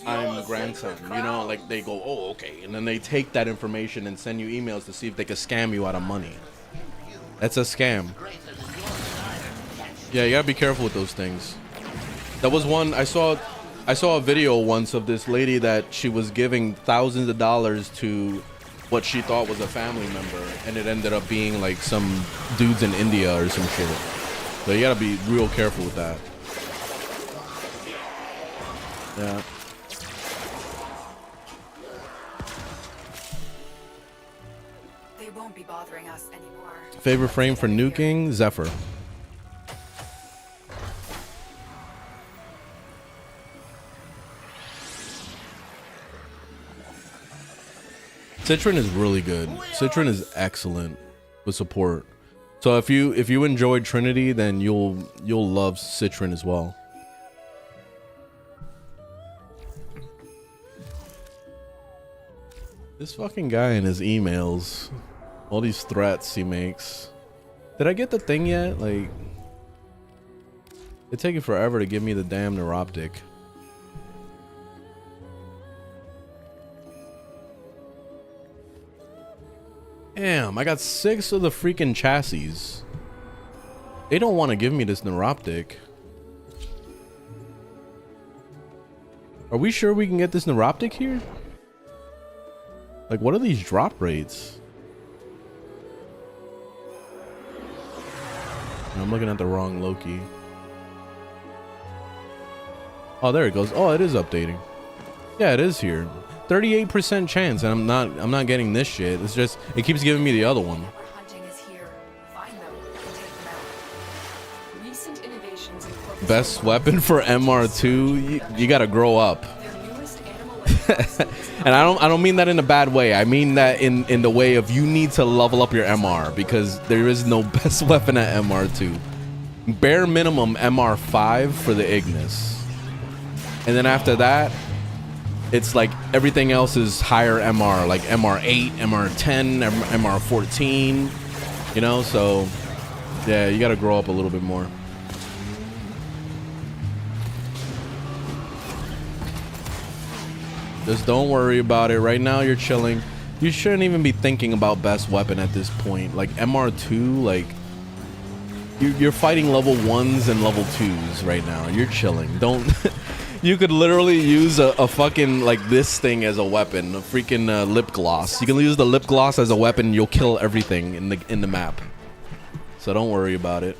I'm grandson. You know, like they go, oh, okay, and then they take that information and send you emails to see if they can scam you out of money. That's a scam. Yeah, you gotta be careful with those things. That was one I saw a video once of this lady that she was giving thousands of dollars to what she thought was a family member, and it ended up being like some dudes in India or some shit. So you gotta be real careful with that. Yeah.
They won't be bothering us anymore.
Favorite frame for nuking? Zephyr. Citron is really good. Citron is excellent with support. So if you enjoyed Trinity, then you'll love Citron as well. This fucking guy in his emails, all these threats he makes. Did I get the thing yet? Like, it's taking forever to give me the damn neuroptic. Damn, I got 6 of the freaking chassis. They don't want to give me this neuroptic. Are we sure we can get this neuroptic here? Like, what are these drop rates? I'm looking at the wrong Loki. Oh, there it goes. Oh, it is updating. Yeah, it is here. 38% chance, and I'm not getting this shit. It's just it keeps giving me the other one. Best weapon for MR2? You gotta grow up. And I don't mean that in a bad way. I mean that in the way of you need to level up your MR, because there is no best weapon at MR2. Bare minimum MR5 for the Ignis, and then after that, it's like everything else is higher MR, like MR8, MR10, MR14, you know? So yeah, you gotta grow up a little bit more. Just don't worry about it. Right now you're chilling. You shouldn't even be thinking about best weapon at this point. Like MR2, like you're fighting level 1s and level 2s right now. You're chilling. Don't you could literally use a fucking like this thing as a weapon, a freaking lip gloss. You can use the lip gloss as a weapon. You'll kill everything in the map. So don't worry about it.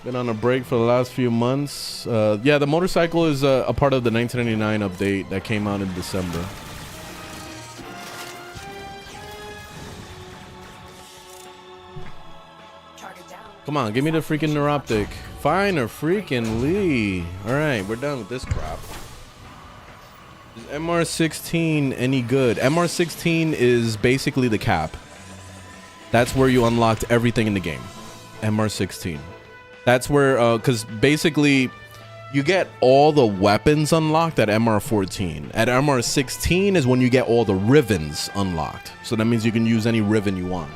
Been on a break for the last few months. Yeah, the motorcycle is a part of the 1999 update that came out in December. Come on, give me the freaking neuroptic. Fine or freaking Lee. All right, we're done with this crap. Is MR16 any good? MR16 is basically the cap. That's where you unlocked everything in the game. MR16. That's where, because basically you get all the weapons unlocked at MR14. At MR16 is when you get all the rivens unlocked. So that means you can use any riven you want.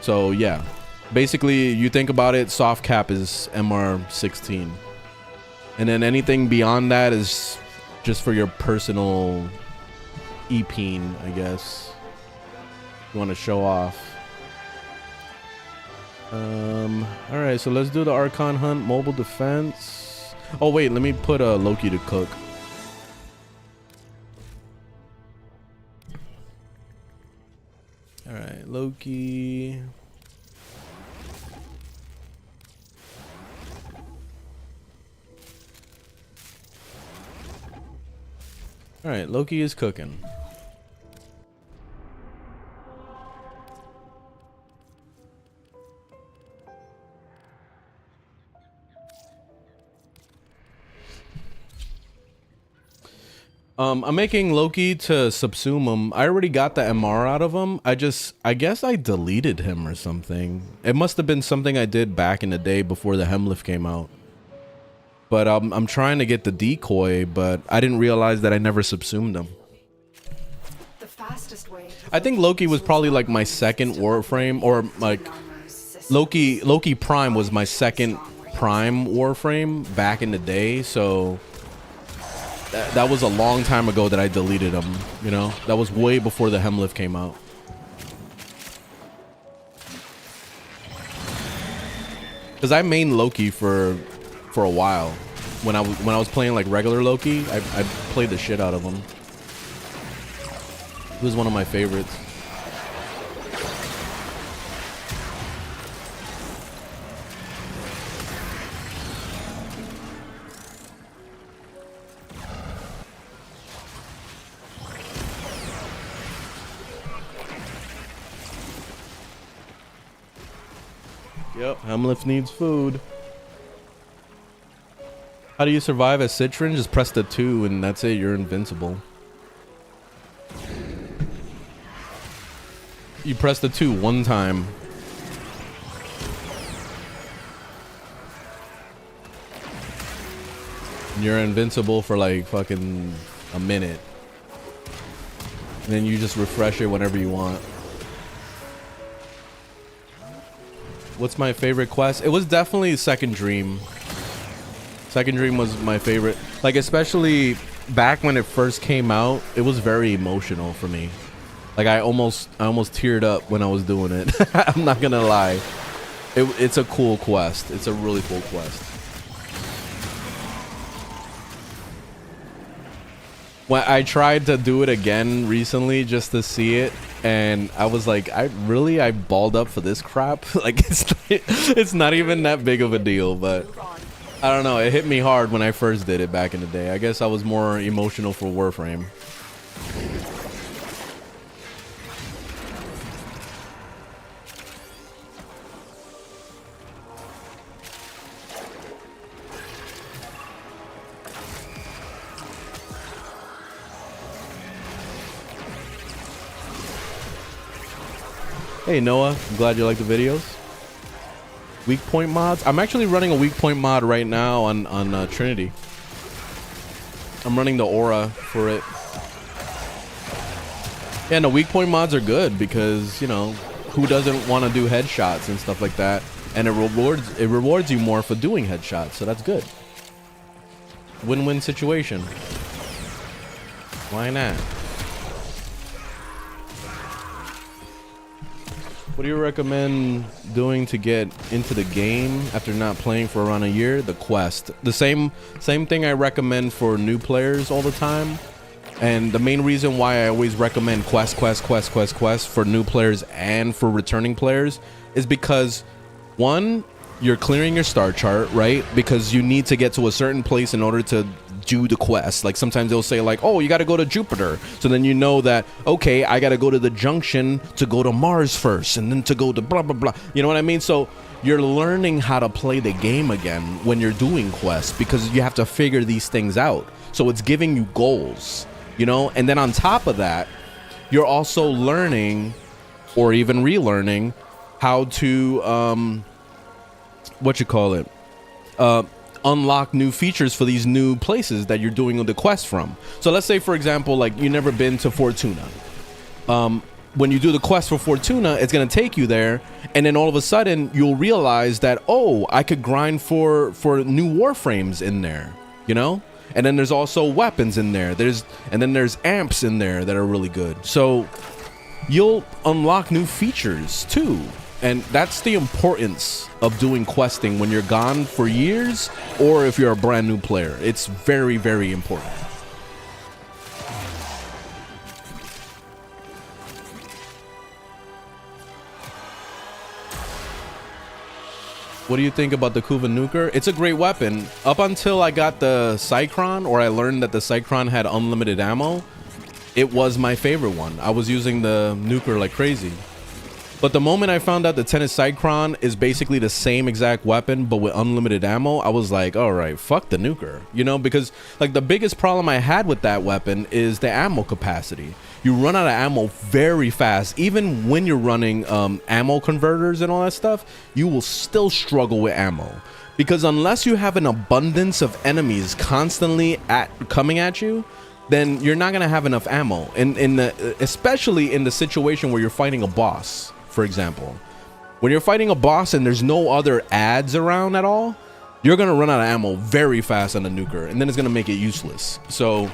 So yeah, basically you think about it, soft cap is MR16. And then anything beyond that is just for your personal e-peen, I guess. You want to show off. All right, so let's do the Archon hunt, mobile defense. Oh wait, let me put Loki to cook. All right, Loki. All right, Loki is cooking. I'm making Loki to subsume him. I already got the MR out of him. I guess I deleted him or something. It must have been something I did back in the day before the Hemlift came out. But I'm trying to get the decoy, but I didn't realize that I never subsumed him.
The fastest way.
I think Loki was probably like my second Warframe, or like Loki Prime was my second Prime Warframe back in the day, so that was a long time ago that I deleted them, you know? That was way before the Hemlift came out. Because I mained Loki for a while. When I was playing like regular Loki, I played the shit out of him. He was one of my favorites. Yep, Hemlift needs food. How do you survive as Citron? Just press the 2 and that's it, you're invincible. You press the 2 one time. And you're invincible for like fucking a minute. And then you just refresh it whenever you want. What's my favorite quest? It was definitely Second Dream. Second Dream was my favorite. Like, especially back when it first came out, it was very emotional for me. Like, I almost teared up when I was doing it. I'm not gonna lie. It's a cool quest. It's a really cool quest. When I tried to do it again recently just to see it, and I was like, I balled up for this crap. Like, it's not even that big of a deal, but I don't know. It hit me hard when I first did it back in the day. I guess I was more emotional for Warframe. Hey Noah, I'm glad you like the videos. Weak point mods. I'm actually running a weak point mod right now on Trinity. I'm running the aura for it. Yeah, no, weak point mods are good because, you know, who doesn't want to do headshots and stuff like that? And it rewards you more for doing headshots, so that's good. Win-win situation. Why not? What do you recommend doing to get into the game after not playing for around a year? The quest. The same thing I recommend for new players all the time. And the main reason why I always recommend quest for new players and for returning players is because, one, you're clearing your star chart, right? Because you need to get to a certain place in order to do the quest. Like sometimes they'll say like, oh, you got to go to Jupiter. So then you know that, okay, I got to go to the junction to go to Mars first and then to go to blah, blah, blah. You know what I mean? So you're learning how to play the game again when you're doing quests because you have to figure these things out. So it's giving you goals, you know? And then on top of that, you're also learning or even relearning how to, unlock new features for these new places that you're doing the quest from. So let's say, for example, like you've never been to Fortuna. When you do the quest for Fortuna, it's going to take you there, and then all of a sudden you'll realize that, oh, I could grind for new Warframes in there, you know? And then there's also weapons in there. And then there's amps in there that are really good. So you'll unlock new features too. And that's the importance of doing questing when you're gone for years or if you're a brand new player. It's very, very important. What do you think about the Kuva Nuker? It's a great weapon. Up until I got the Cycron, or I learned that the Cycron had unlimited ammo, it was my favorite one. I was using the Nuker like crazy. But the moment I found out the Tennis Cycron is basically the same exact weapon, but with unlimited ammo, I was like, all right, fuck the Nuker, you know, because like the biggest problem I had with that weapon is the ammo capacity. You run out of ammo very fast. Even when you're running ammo converters and all that stuff, you will still struggle with ammo. Because unless you have an abundance of enemies constantly coming at you, then you're not going to have enough ammo. Especially in the situation where you're fighting a boss. For example, when you're fighting a boss and there's no other ads around at all, you're gonna run out of ammo very fast on the nuker, and then it's gonna make it useless. So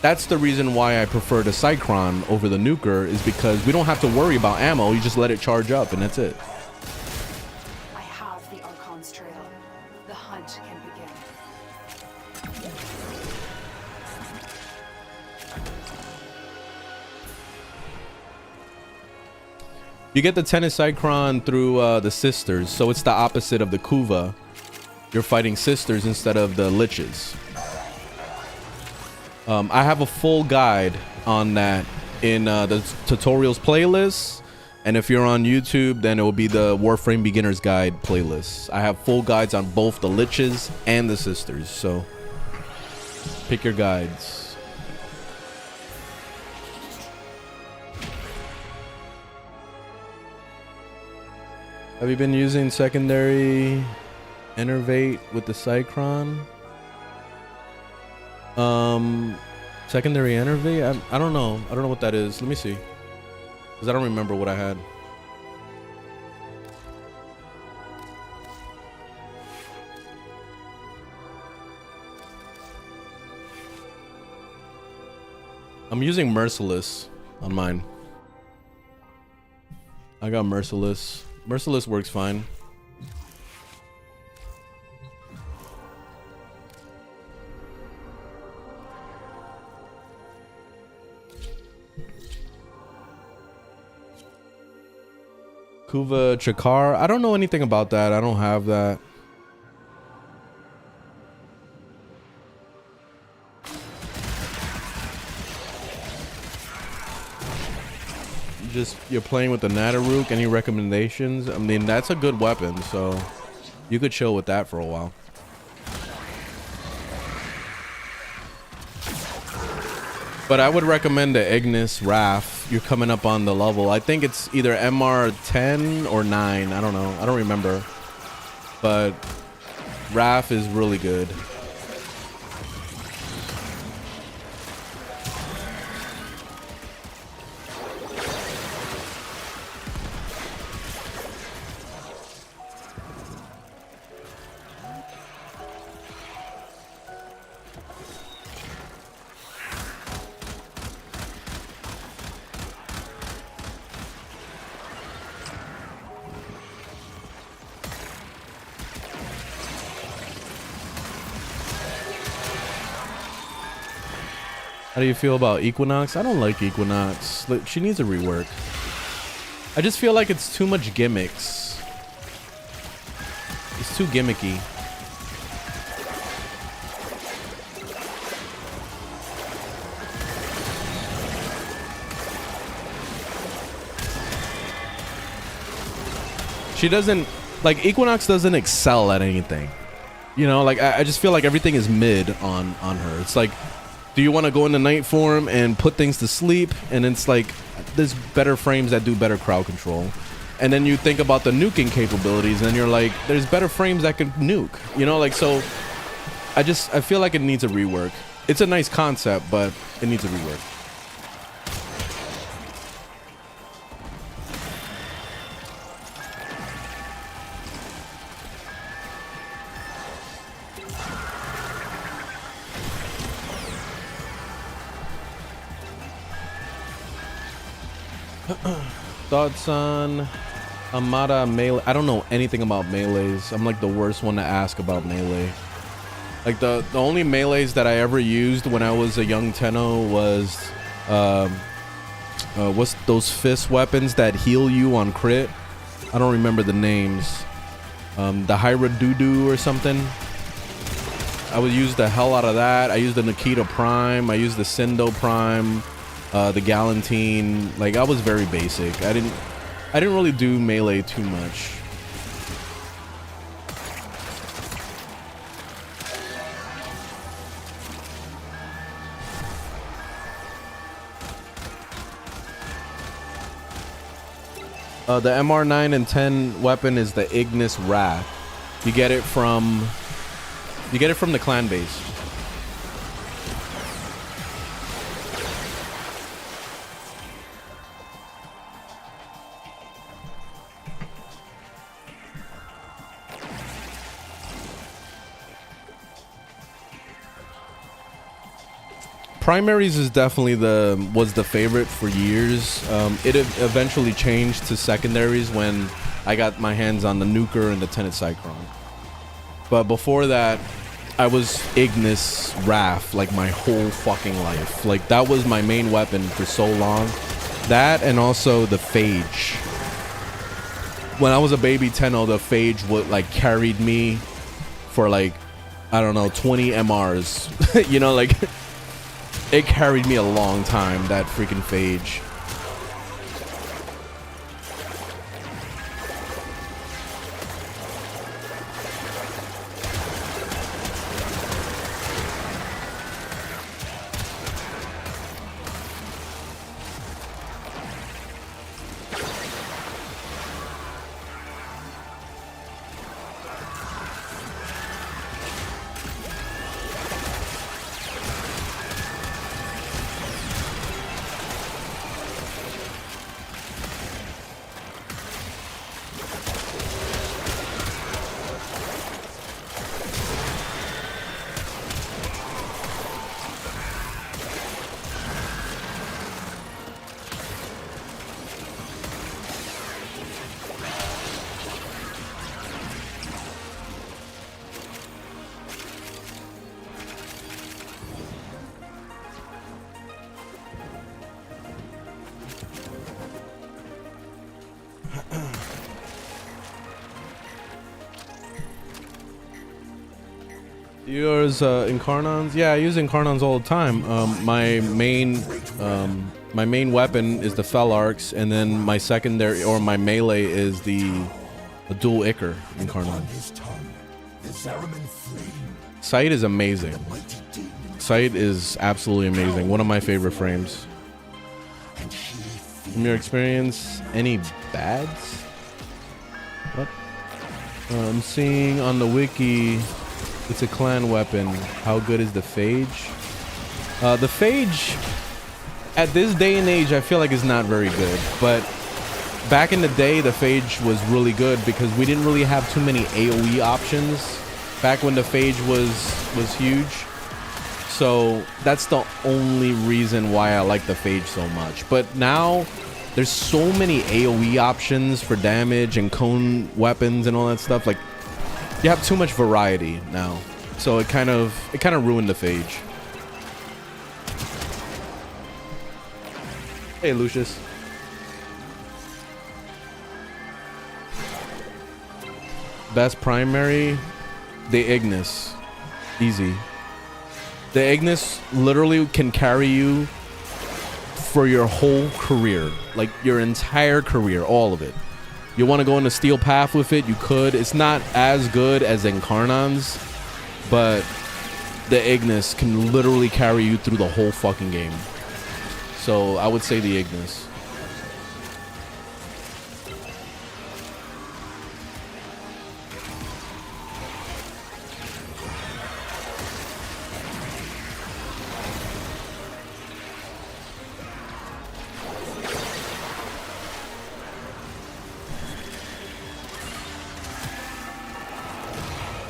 that's the reason why I prefer the Cycron over the nuker, is because we don't have to worry about ammo. You just let it charge up, and that's it.
I have the Archon's trail. The hunt can begin.
You get the Tennis Cycron through the Sisters, so it's the opposite of the Kuva. You're fighting Sisters instead of the Liches. I have a full guide on that in the tutorials playlist, and if you're on YouTube, then it will be the Warframe Beginner's Guide playlist. I have full guides on both the Liches and the Sisters, so pick your guides. Have you been using secondary Enervate with the Cycron? Secondary Enervate? I don't know. I don't know what that is. Let me see. Because I don't remember what I had. I'm using Merciless on mine. I got Merciless. Merciless works fine. Kuva Chakar. I don't know anything about that. I don't have that. Just you're playing with the Nadaruk. Any recommendations? I mean, that's a good weapon, so you could chill with that for a while. But I would recommend the Ignis Raf. You're coming up on the level. I think it's either MR 10 or 9. I don't know. I don't remember. But Raf is really good. How do you feel about Equinox? I don't like Equinox. She needs a rework. I just feel like it's too much gimmicks. It's too gimmicky. She doesn't, like, Equinox doesn't excel at anything. You know, like, I just feel like everything is mid on her. It's like, do you want to go into night form and put things to sleep? And it's like, there's better frames that do better crowd control. And then you think about the nuking capabilities and you're like, there's better frames that can nuke. You know, like, so I feel like it needs a rework. It's a nice concept, but it needs a rework. Thoughts on Amada melee? I don't know anything about melees. I'm like the worst one to ask about melee. Like the only melees that I ever used when I was a young Tenno was what's those fist weapons that heal you on crit? I don't remember the names. The Hyra Dudu or something. I would use the hell out of that. I used the Nikita Prime. I used the Sindo Prime. The Galantine. Like, I was very basic. I didn't really do melee too much. The MR 9 and 10 weapon is the Ignis Wrath. You get it from the clan base. Primaries is definitely was the favorite for years. It eventually changed to secondaries when I got my hands on the Nuker and the Tenet Cyclone. But before that, I was Ignis Wrath like my whole fucking life. Like that was my main weapon for so long. That and also the Phage. When I was a baby Tenno, the Phage would like carried me for like, I don't know, 20 MRs. You know, like it carried me a long time, that freaking Phage. Yours Incarnons? Yeah, I use Incarnons all the time. My main weapon is the Felarx, and then my secondary or my melee is the dual Ichor Incarnon. Sight is amazing. Sight is absolutely amazing. One of my favorite frames. From your experience, any bads? What? I'm seeing on the wiki. It's a clan weapon. How good is the Phage? The Phage, at this day and age, I feel like is not very good. But back in the day, the Phage was really good because we didn't really have too many AoE options. Back when the Phage was huge. So that's the only reason why I like the Phage so much. But now, there's so many AoE options for damage and cone weapons and all that stuff. Like, you have too much variety now, so it kind of ruined the Phage. Hey, Lucius. Best primary, the Ignis, easy. The Ignis literally can carry you for your whole career, like your entire career, all of it. You want to go in the steel path with it, you could. It's not as good as Incarnons, but the Ignis can literally carry you through the whole fucking game. So I would say the Ignis.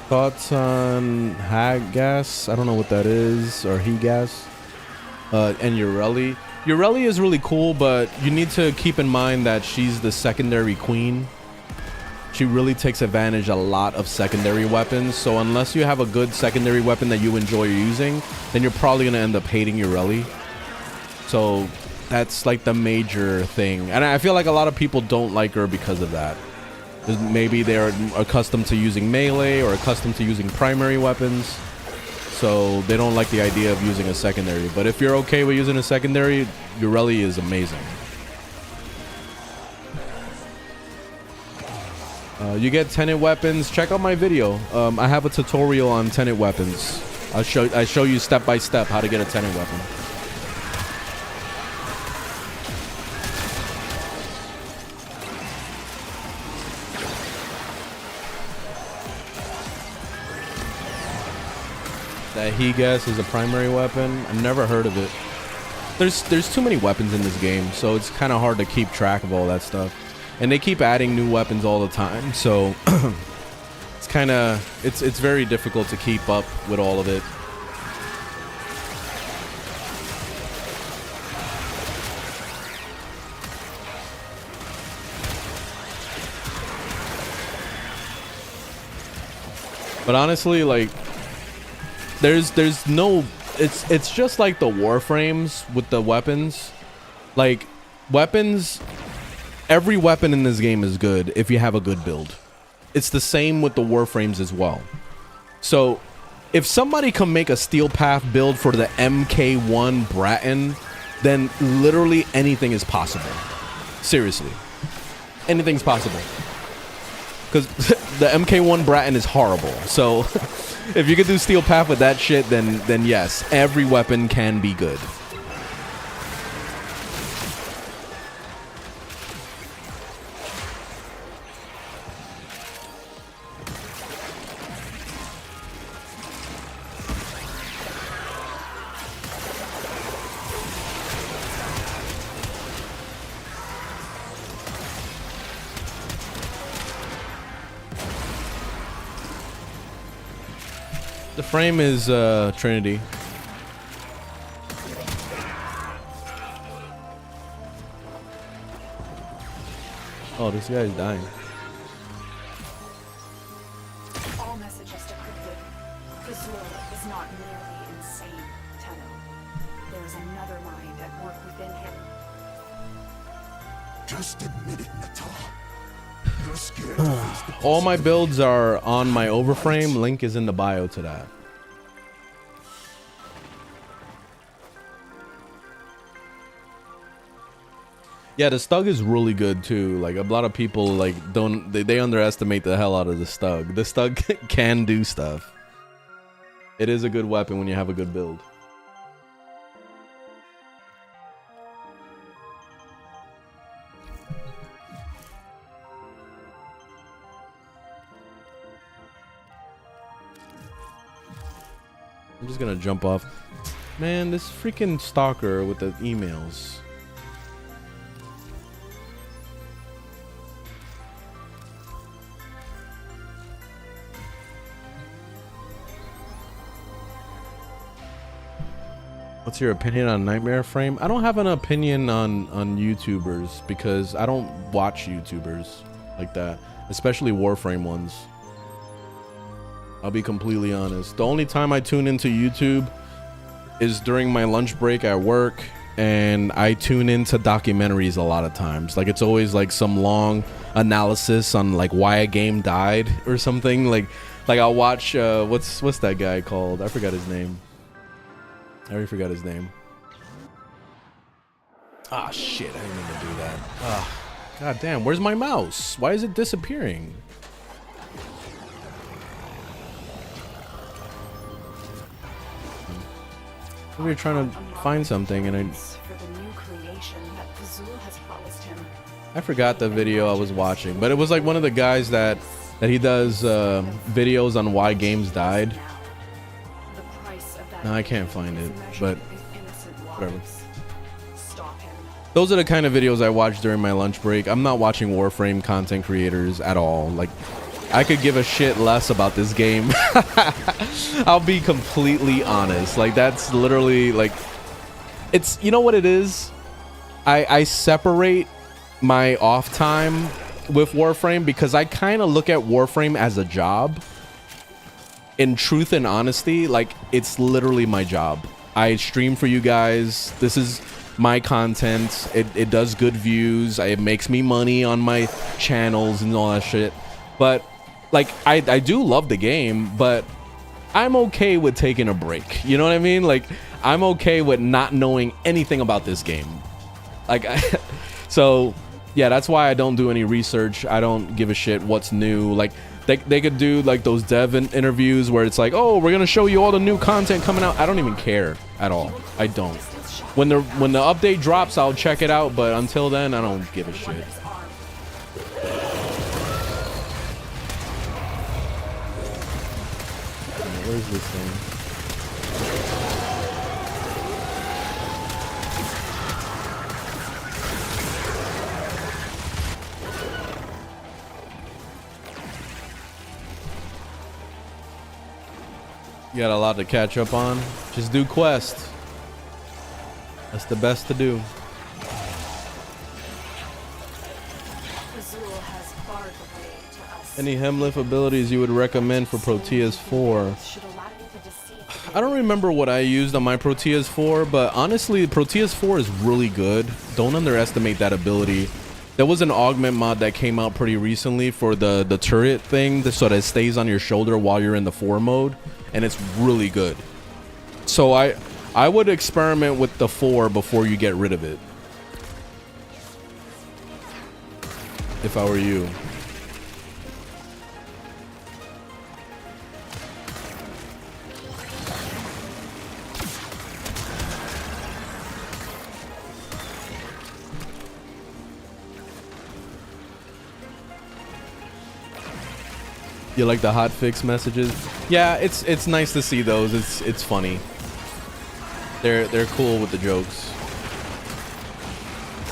Thoughts on Hag gas? I don't know what that is, or he gas. And Ureli. Ureli is really cool, but you need to keep in mind that she's the secondary queen. She really takes advantage a lot of secondary weapons. So unless you have a good secondary weapon that you enjoy using, then you're probably gonna end up hating Ureli. So that's like the major thing, and I feel like a lot of people don't like her because of that. Maybe they're accustomed to using melee or accustomed to using primary weapons, so they don't like the idea of using a secondary. But if you're okay with using a secondary, Ureli is amazing. You get Tenet weapons. Check out my video. I have a tutorial on Tenet weapons. I show you step by step how to get a Tenet weapon. That he gas is a primary weapon. I've never heard of it. There's too many weapons in this game, so it's kind of hard to keep track of all that stuff. And they keep adding new weapons all the time, so it's very difficult to keep up with all of it. But honestly, like, there's no, it's just like the Warframes with the weapons. Like, weapons, every weapon in this game is good if you have a good build. It's the same with the Warframes as well. So if somebody can make a steel path build for the MK1 Bratton, then literally anything is possible. Seriously, anything's possible. Because the MK1 Bratton is horrible. So if you could do steel path with that shit, then yes, every weapon can be good. The frame is Trinity. Oh, this guy is dying.
All messages decrypted. Azul is not merely insane, Tenno. There is another mind at work within him.
Just admit it, Nata. You're scared to face the
All my builds are on my Overframe. Link is in the bio to that. Yeah, the Stug is really good too. Like, a lot of people like they underestimate the hell out of the Stug. The Stug can do stuff. It is a good weapon when you have a good build. I'm just gonna jump off. Man, this freaking stalker with the emails. What's your opinion on Nightmare Frame? I don't have an opinion on YouTubers because I don't watch YouTubers like that, especially Warframe ones. I'll be completely honest. The only time I tune into YouTube is during my lunch break at work, and I tune into documentaries a lot of times. Like, it's always like some long analysis on like why a game died or something. Like I'll watch what's that guy called? I forgot his name. I already forgot his name. Ah, shit, I didn't mean to do that. Ah, god damn, where's my mouse? Why is it disappearing? We were trying to find something and I forgot the video I was watching, but it was like one of the guys that he does videos on why games died. No, I can't find it, but whatever. Those are the kind of videos I watch during my lunch break. I'm not watching Warframe content creators at all. Like, I could give a shit less about this game. I'll be completely honest. Like, that's literally like, it's, you know what it is? I separate my off time with Warframe because I kind of look at Warframe as a job. In truth and honesty, like, it's literally my job. I stream for you guys. This is my content. It does good views. It makes me money on my channels and all that shit. But like, I do love the game, but I'm okay with taking a break. You know what I mean? Like, I'm okay with not knowing anything about this game. Like, so yeah, that's why I don't do any research. I don't give a shit what's new. Like, they could do like those dev interviews where it's like, oh, we're gonna show you all the new content coming out. I don't even care at all. I don't. When the update drops, I'll check it out, but until then, I don't give a shit. Where's this thing? You got a lot to catch up on. Just do quest. That's the best to do.
Azul has barred the way to us
Any Hemlift abilities you would recommend for Proteus 4? I don't remember what I used on my Proteus 4, but honestly, Proteus 4 is really good. Don't underestimate that ability. There was an augment mod that came out pretty recently for the turret thing, so that it stays on your shoulder while you're in the 4 mode, and it's really good. So I would experiment with the 4 before you get rid of it, if I were you. You like the hotfix messages? Yeah, it's nice to see those. It's funny. They're cool with the jokes,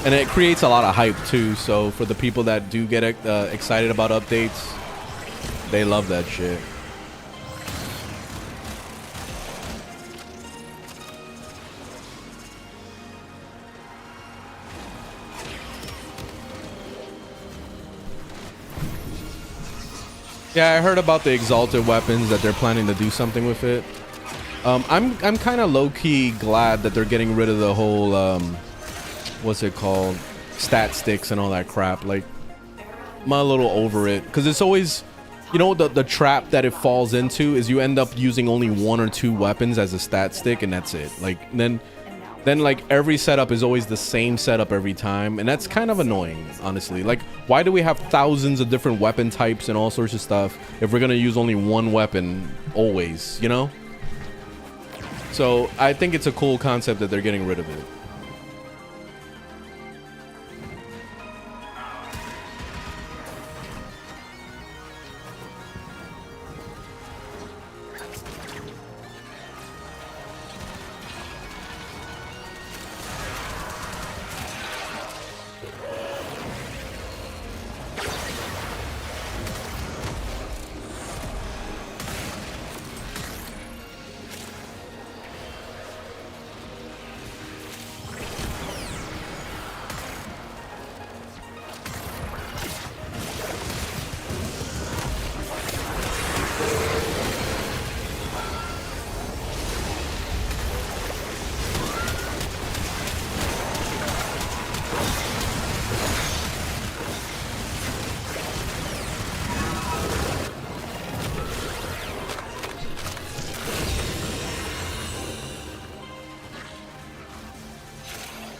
and it creates a lot of hype too. So for the people that do get excited about updates, they love that shit. Yeah, I heard about the exalted weapons, that they're planning to do something with it. I'm kind of low-key glad that they're getting rid of the whole what's it called, stat sticks and all that crap. Like, I'm a little over it, because it's always, you know, the trap that it falls into is you end up using only 1 or 2 weapons as a stat stick, and that's it. Like, then like every setup is always the same setup every time, and that's kind of annoying, honestly. Like, why do we have thousands of different weapon types and all sorts of stuff if we're gonna use only 1 weapon always, you know? So I think it's a cool concept that they're getting rid of it.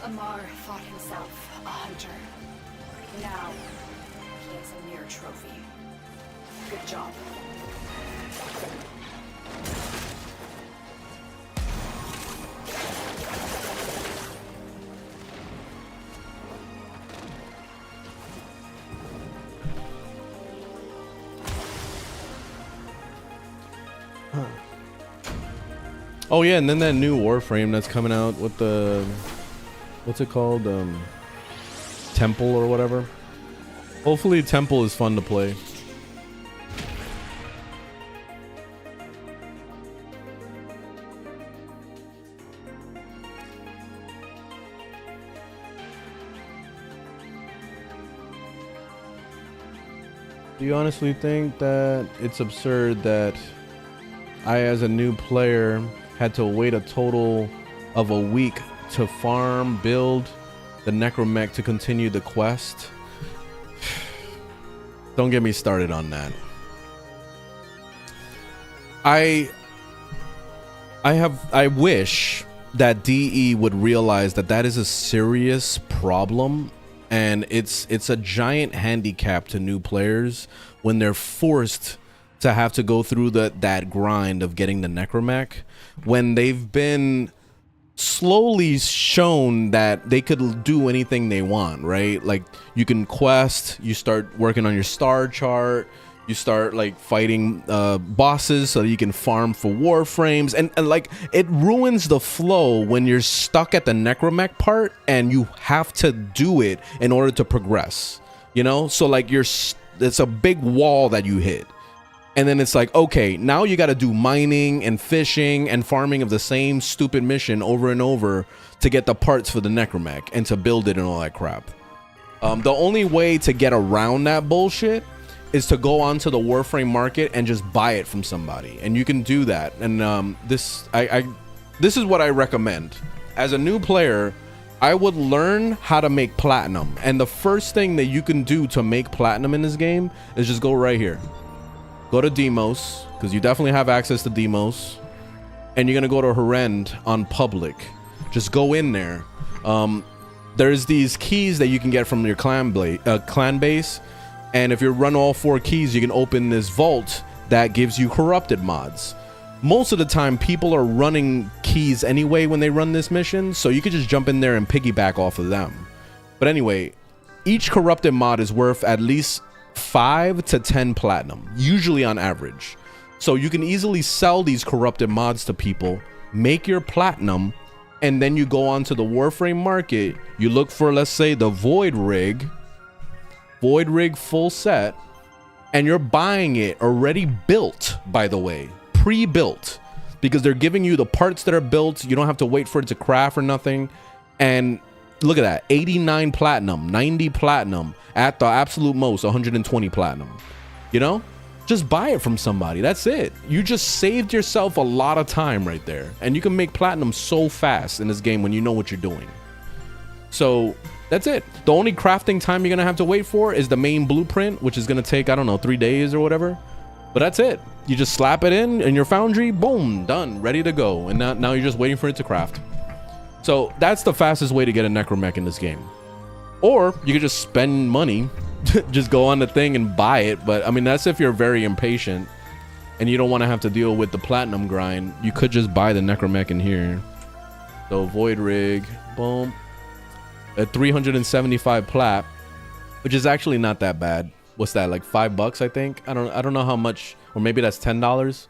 Amar thought himself a hunter. Now, he is a mere trophy. Good job.
Oh yeah, and then that new Warframe that's coming out with the, what's it called, Temple or whatever. Hopefully Temple is fun to play. Do you honestly think that it's absurd that I, as a new player, had to wait a total of a week to farm, build the necromech to continue the quest? Don't get me started on that. I wish that DE would realize that that is a serious problem, and it's a giant handicap to new players when they're forced to have to go through that grind of getting the necromech, when they've been slowly shown that they could do anything they want, right? Like, you can quest, you start working on your star chart, you start like fighting bosses so that you can farm for warframes, and like, it ruins the flow when you're stuck at the necromech part and you have to do it in order to progress, you know? So like, it's a big wall that you hit. And then it's like, okay, now you got to do mining and fishing and farming of the same stupid mission over and over to get the parts for the necromech and to build it and all that crap. The only way to get around that bullshit is to go onto the Warframe market and just buy it from somebody, and you can do that. And this is what I recommend. As a new player, I would learn how to make platinum, and the first thing that you can do to make platinum in this game is just go right here. Go to Demos, because you definitely have access to Demos, and you're gonna go to Horrend on public. Just go in there. There's these keys that you can get from your clan base, and if you run all 4 keys, you can open this vault that gives you corrupted mods. Most of the time, people are running keys anyway when they run this mission, so you could just jump in there and piggyback off of them. But anyway, each corrupted mod is worth at least 5 to 10 platinum, usually on average. So you can easily sell these corrupted mods to people, make your platinum, and then you go onto the Warframe market. You look for, let's say, the Void Rig full set, and you're buying it already built, by the way, pre-built, because they're giving you the parts that are built. You don't have to wait for it to craft or nothing. And look at that, 89 platinum, 90 platinum, at the absolute most 120 platinum. You know, just buy it from somebody. That's it. You just saved yourself a lot of time right there, and you can make platinum so fast in this game when you know what you're doing. So that's it. The only crafting time you're gonna have to wait for is the main blueprint, which is gonna take, I don't know, 3 days or whatever. But that's it. You just slap it in your foundry, boom, done, ready to go. And now you're just waiting for it to craft. So that's the fastest way to get a necromech in this game. Or you could just spend money, just go on the thing and buy it. But I mean, that's if you're very impatient and you don't want to have to deal with the platinum grind. You could just buy the necromech in here. So Void Rig, boom, at 375 plat, which is actually not that bad. What's that, like $5, I think? I don't know how much, or maybe that's $10.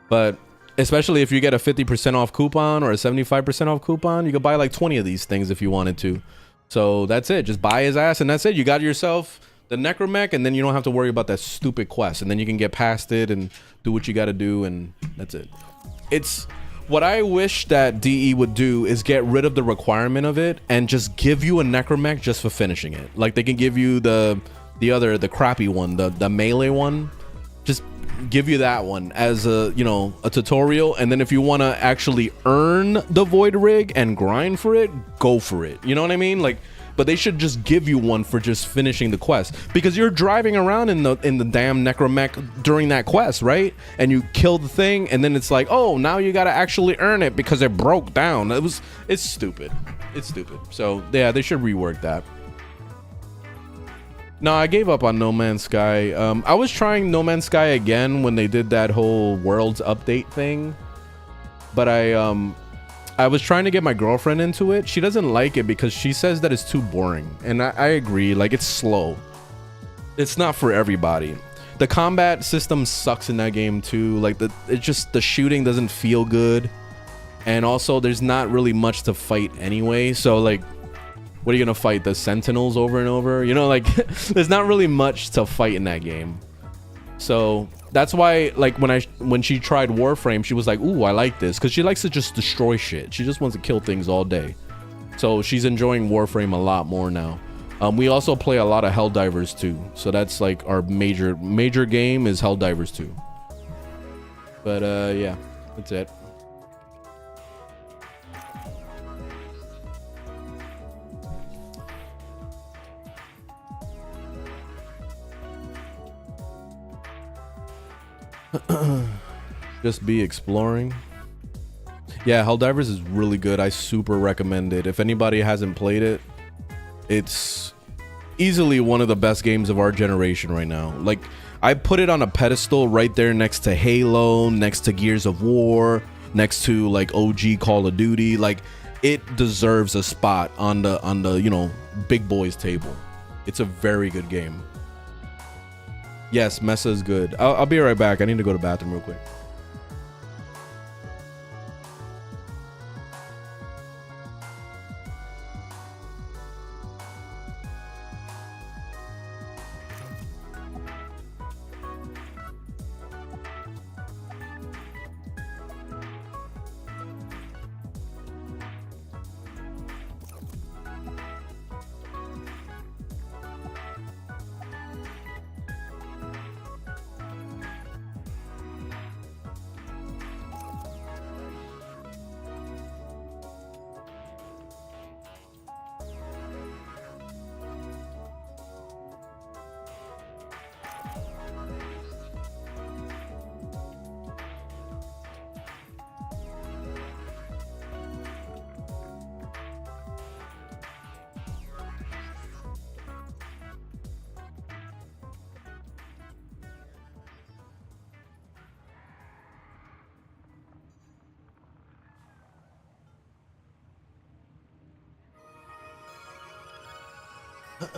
But especially if you get a 50% off coupon or a 75% off coupon, you could buy like 20 of these things if you wanted to. So that's it. Just buy his ass, and that's it. You got yourself the necromech, and then you don't have to worry about that stupid quest, and then you can get past it and do what you got to do, and that's it. It's what I wish that DE would do is get rid of the requirement of it and just give you a necromech just for finishing it. Like they can give you the crappy one, the melee one. Just give you that one as a, you know, a tutorial, and then if you want to actually earn the Void Rig and grind for it, go for it. You know what I mean? Like, but they should just give you one for just finishing the quest, because you're driving around in the damn necromech during that quest, right? And you kill the thing, and then it's like, oh, now you got to actually earn it because it broke down. It's stupid. It's stupid. So yeah, they should rework that. No, I gave up on No Man's Sky. I was trying No Man's Sky again when they did that whole Worlds update thing, but I was trying to get my girlfriend into it. She doesn't like it because she says that it's too boring, and I agree. Like, it's slow. It's not for everybody. The combat system sucks in that game too. Like the shooting doesn't feel good, and also there's not really much to fight anyway. So like, what are you gonna fight, the Sentinels over and over? You know, like there's not really much to fight in that game. So that's why, like, when she tried Warframe, she was like, ooh, I like this, because she likes to just destroy shit. She just wants to kill things all day. So she's enjoying Warframe a lot more now. We also play a lot of Helldivers 2. So that's like our major game is Helldivers 2. But yeah, that's it. Just be exploring. Yeah, Helldivers is really good. I super recommend it. If anybody hasn't played it, it's easily one of the best games of our generation right now. Like, I put it on a pedestal right there next to Halo, next to Gears of War, next to like OG Call of Duty. Like, it deserves a spot on the you know, big boys table. It's a very good game. Yes, Mesa is good. I'll be right back. I need to go to the bathroom real quick. All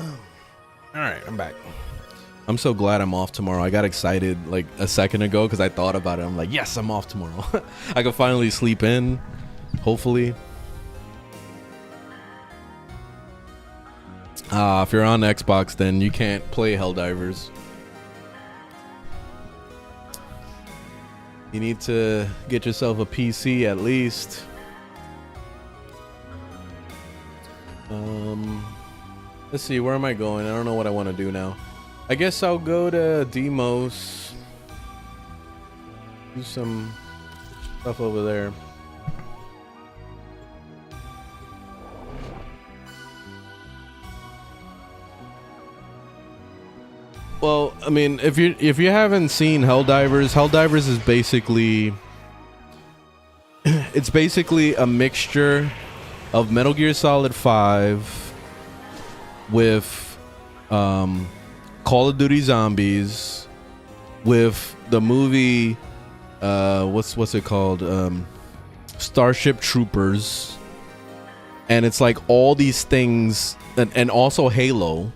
right, I'm back. I'm so glad I'm off tomorrow. I got excited like a second ago because I thought about it. I'm like, yes, I'm off tomorrow. I can finally sleep in, hopefully. If you're on Xbox, then you can't play Helldivers. You need to get yourself a PC at least. Let's see, where am I going? I don't know what I want to do now. I guess I'll go to Demos. Do some stuff over there. Well, I mean, if you haven't seen Helldivers is basically it's basically a mixture of Metal Gear Solid 5 with Call of Duty Zombies with the movie what's it called, Starship Troopers, and it's like all these things, and also Halo.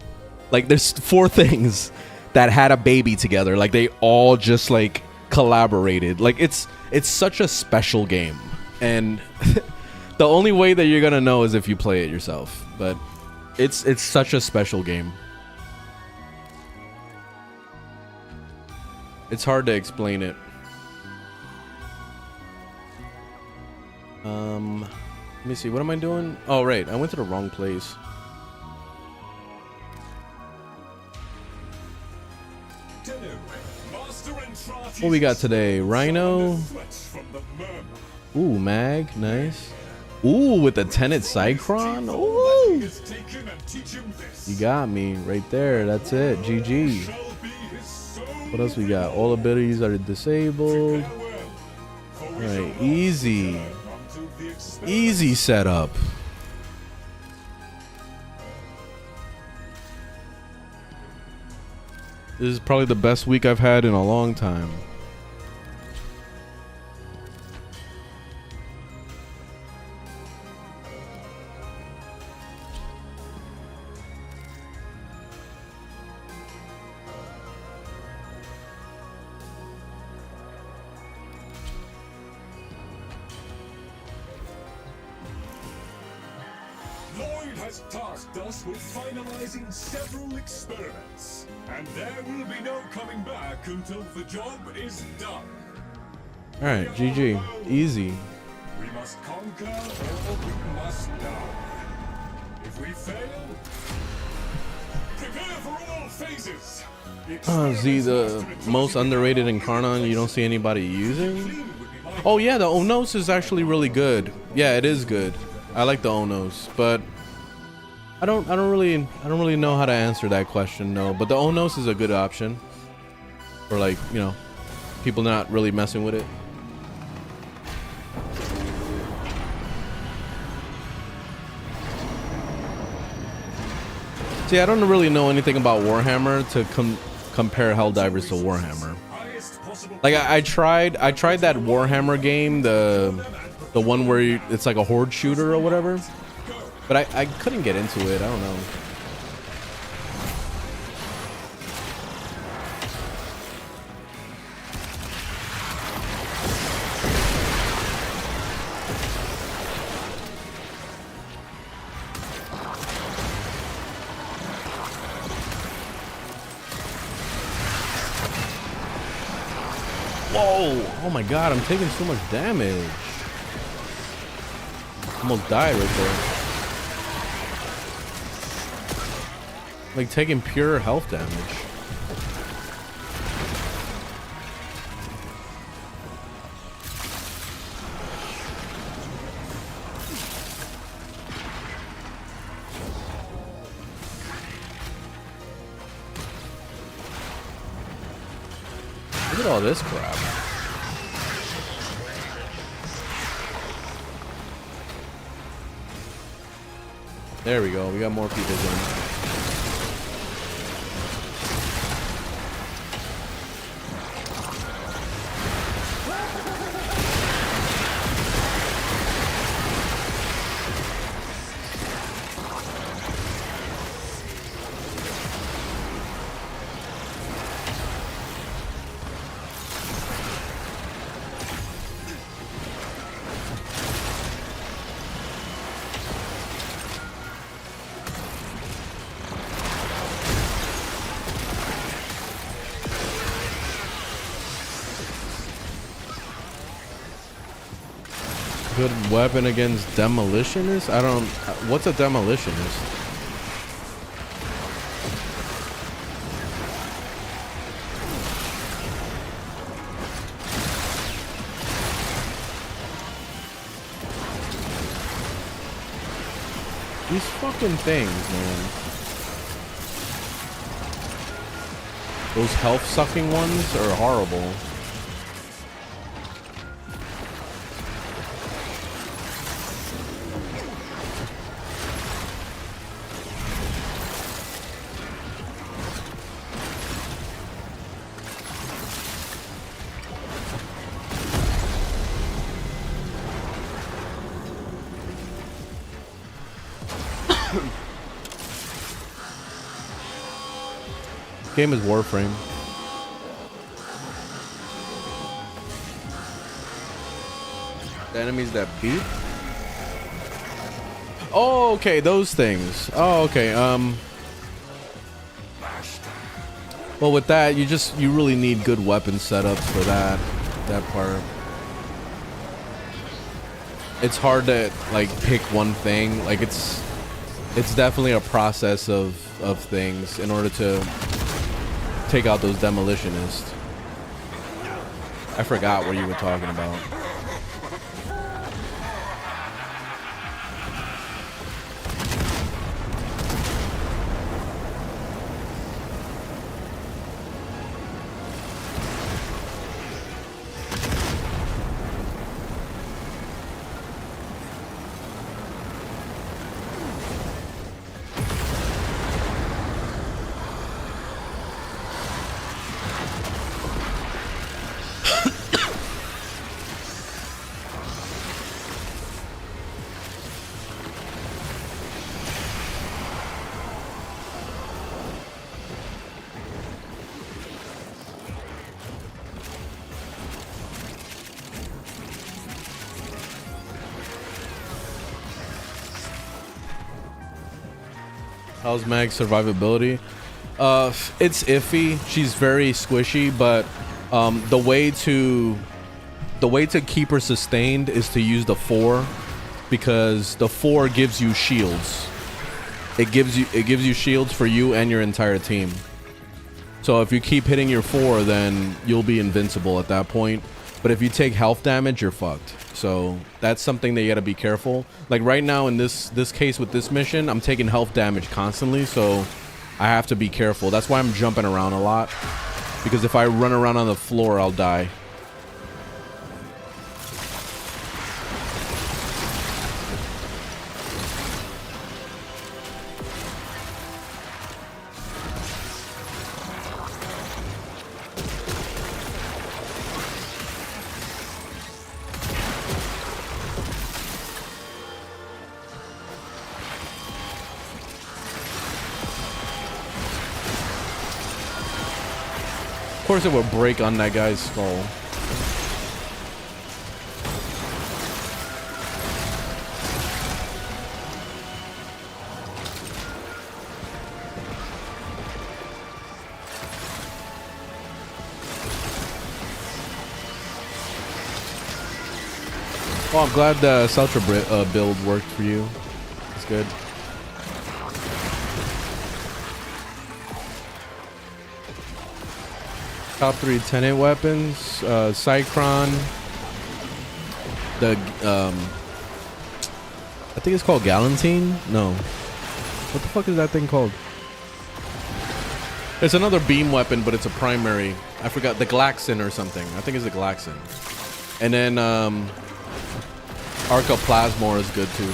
Like there's 4 things that had a baby together, like they all just like collaborated. Like it's such a special game, and the only way that you're gonna know is if you play it yourself. But it's such a special game. It's hard to explain it. Let me see, what am I doing? Oh right, I went to the wrong place. What we got today? Rhino. Ooh, mag, nice. Ooh, with the Tenet Cycron. Ooh, you got me right there. That's it. GG. What else we got? All abilities are disabled. All right, easy setup. This is probably the best week I've had in a long time.
has tasked us with finalizing several experiments, and there will be no coming back until the job is done.
All right, GG, easy.
We must conquer or we must die. If we fail, prepare for all phases.
Z, the most underrated Incarnon you don't see anybody using? Oh yeah, the Onos is actually really good. Yeah, it is good. I like the Onos, but I don't really know how to answer that question, no. But the Onos is a good option for, like, you know, people not really messing with it. See, I don't really know anything about Warhammer to compare Helldivers to Warhammer. Like I tried that Warhammer game, the one where it's like a horde shooter or whatever, but I couldn't get into it. I don't know. Whoa! Oh my god, I'm taking so much damage. Almost died right there. Like taking pure health damage. Look at all this crap. There we go. We got more people in. Good weapon against demolitionists? I don't... What's a demolitionist? These fucking things, man. Those health-sucking ones are horrible. Game is Warframe. The enemies that beat? Oh, okay, those things. Oh, okay. Well, with that, you really need good weapon setups for that part. It's hard to like pick one thing. Like it's definitely a process of things in order to take out those demolitionists. I forgot what you were talking about. How's Mag's survivability? It's iffy. She's very squishy, but the way to keep her sustained is to use the 4, because the 4 gives you shields. It gives you shields for you and your entire team. So if you keep hitting your 4, then you'll be invincible at that point. But if you take health damage, you're fucked. So that's something that you gotta be careful. Like right now in this case with this mission, I'm taking health damage constantly, so I have to be careful. That's why I'm jumping around a lot, because if I run around on the floor, I'll die. Of course it will break on that guy's skull. Oh, I'm glad the Celtra build worked for you. It's good. Top 3 Tenet weapons, Cycron, the I think it's called Galantine. No, what the fuck is that thing called? It's another beam weapon, but it's a primary. I forgot, the Glaxon or something. I think it's the Glaxon. And then Arca Plasmor is good too.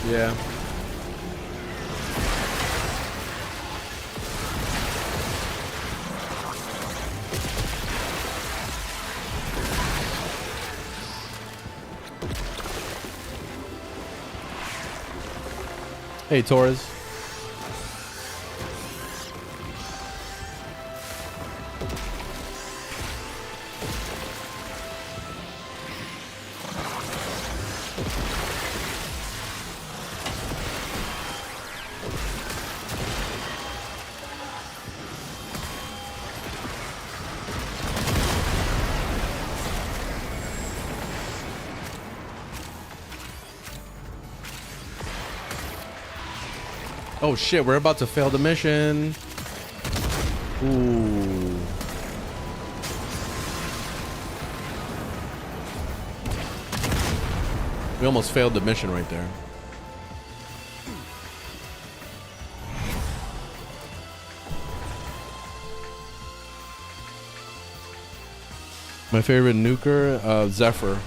Yeah. Hey, Torres. Oh shit, we're about to fail the mission. Ooh. We almost failed the mission right there. My favorite nuker, Zephyr.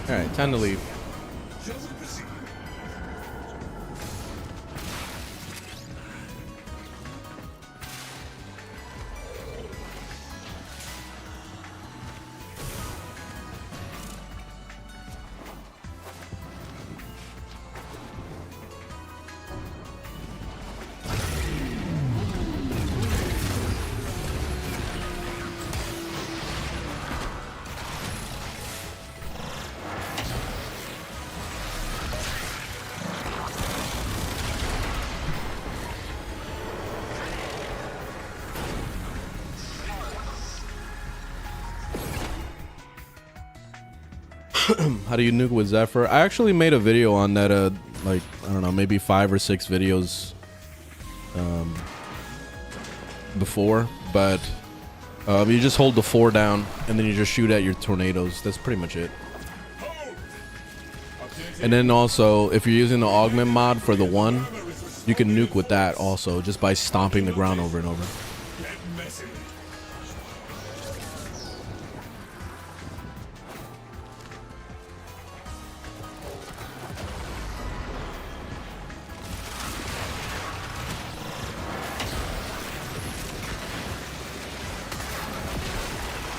All right, time to leave. How do you nuke with Zephyr? I actually made a video on that, like, I don't know, maybe 5 or 6 videos before, but you just hold the 4 down and then you just shoot at your tornadoes. That's pretty much it. And then also, if you're using the augment mod for the 1, you can nuke with that also, just by stomping the ground over and over.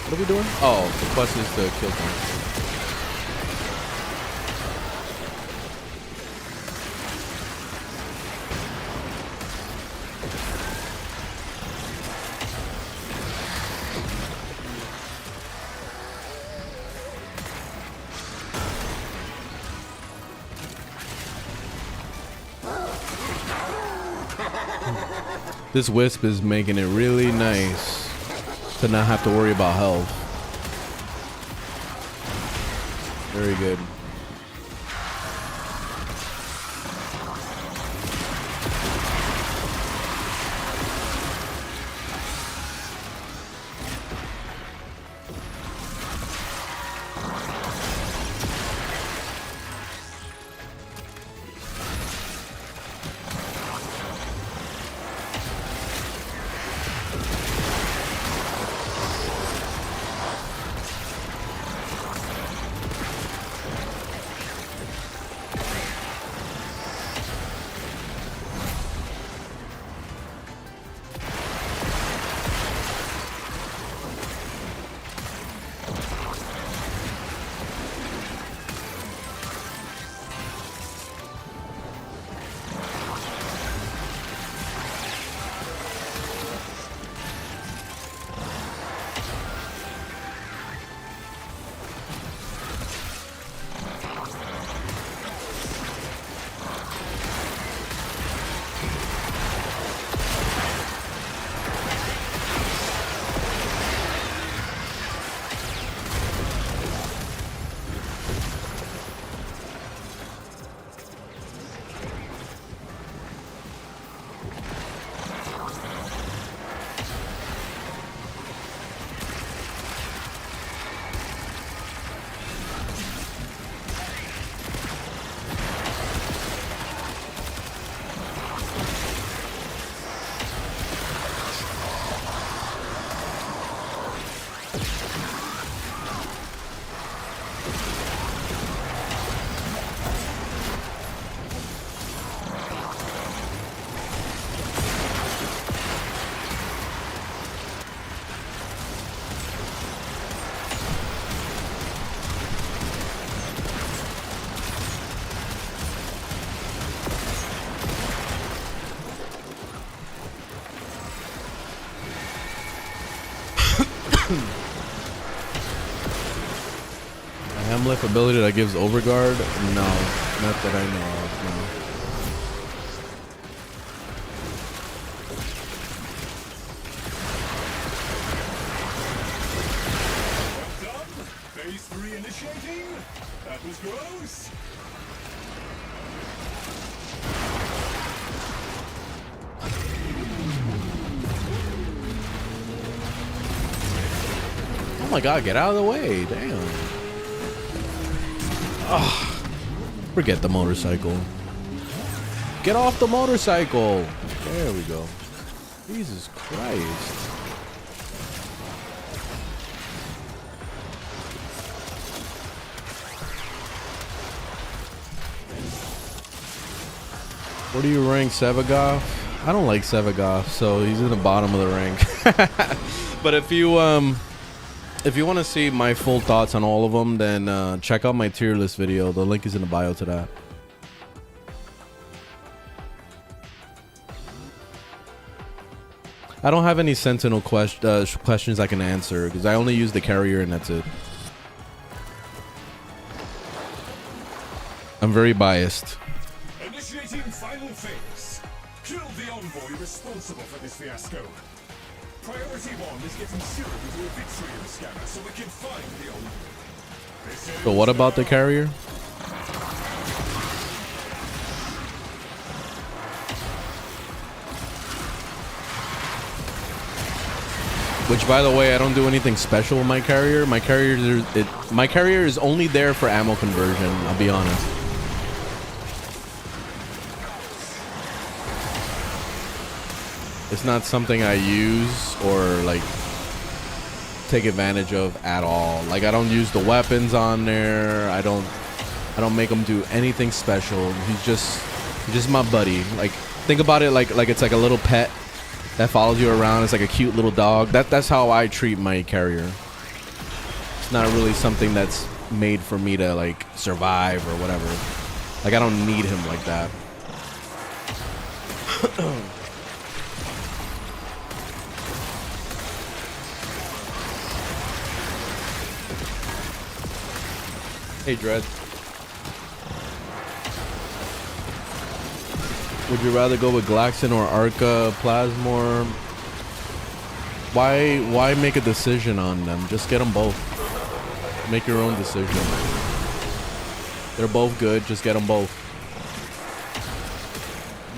What are we doing? Oh, the quest is to kill things. This wisp is making it really nice to not have to worry about health. Very good. A Hamlet ability that gives overguard? No, not that I know of. No.
Well done. Phase 3 initiating. That was gross.
Oh my god, get out of the way. Damn. Ugh. Forget the motorcycle. Get off the motorcycle. There we go. Jesus Christ. What do you rank Sevagoth? I don't like Sevagoth, so he's in the bottom of the rank. But if you want to see my full thoughts on all of them, then check out my tier list video. The link is in the bio to that. I don't have any Sentinel questions I can answer because I only use the carrier and that's it. I'm very biased.
Initiating final phase. Kill the envoy responsible for this fiasco. Priority 1 is getting serum into a vitriol scanner so we can find the envoy.
So what about the carrier? Which, by the way, I don't do anything special with my carrier. My carrier is only there for ammo conversion. I'll be honest. It's not something I use or like take advantage of at all. Like I don't use the weapons on there. I don't make him do anything special. He's just my buddy. Like think about it like it's like a little pet that follows you around. It's like a cute little dog. That's how I treat my carrier. It's not really something that's made for me to like survive or whatever. Like I don't need him like that. Hey Dread. Would you rather go with Glaxon or Arca Plasmor? Why make a decision on them? Just get them both. Make your own decision. They're both good, just get them both.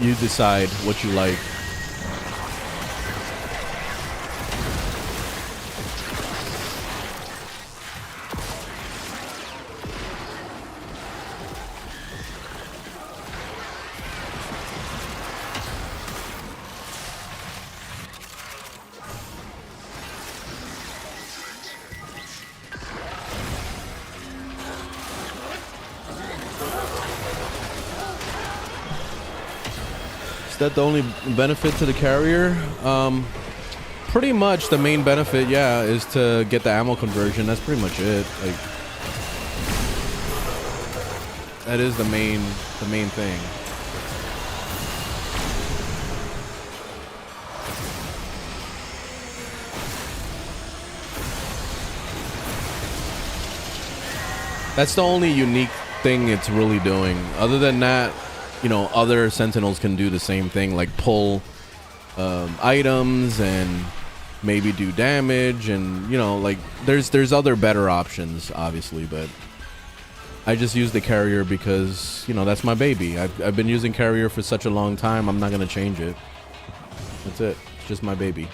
You decide what you like. That the only benefit to the carrier? Pretty much the main benefit, yeah, is to get the ammo conversion. That's pretty much it. Like that is the main thing. That's the only unique thing it's really doing. Other than that, you know, other Sentinels can do the same thing, like pull items and maybe do damage, and you know, like there's other better options, obviously, but I just use the carrier because, you know, that's my baby. I've been using carrier for such a long time. I'm not gonna change it. That's it. It's just my baby.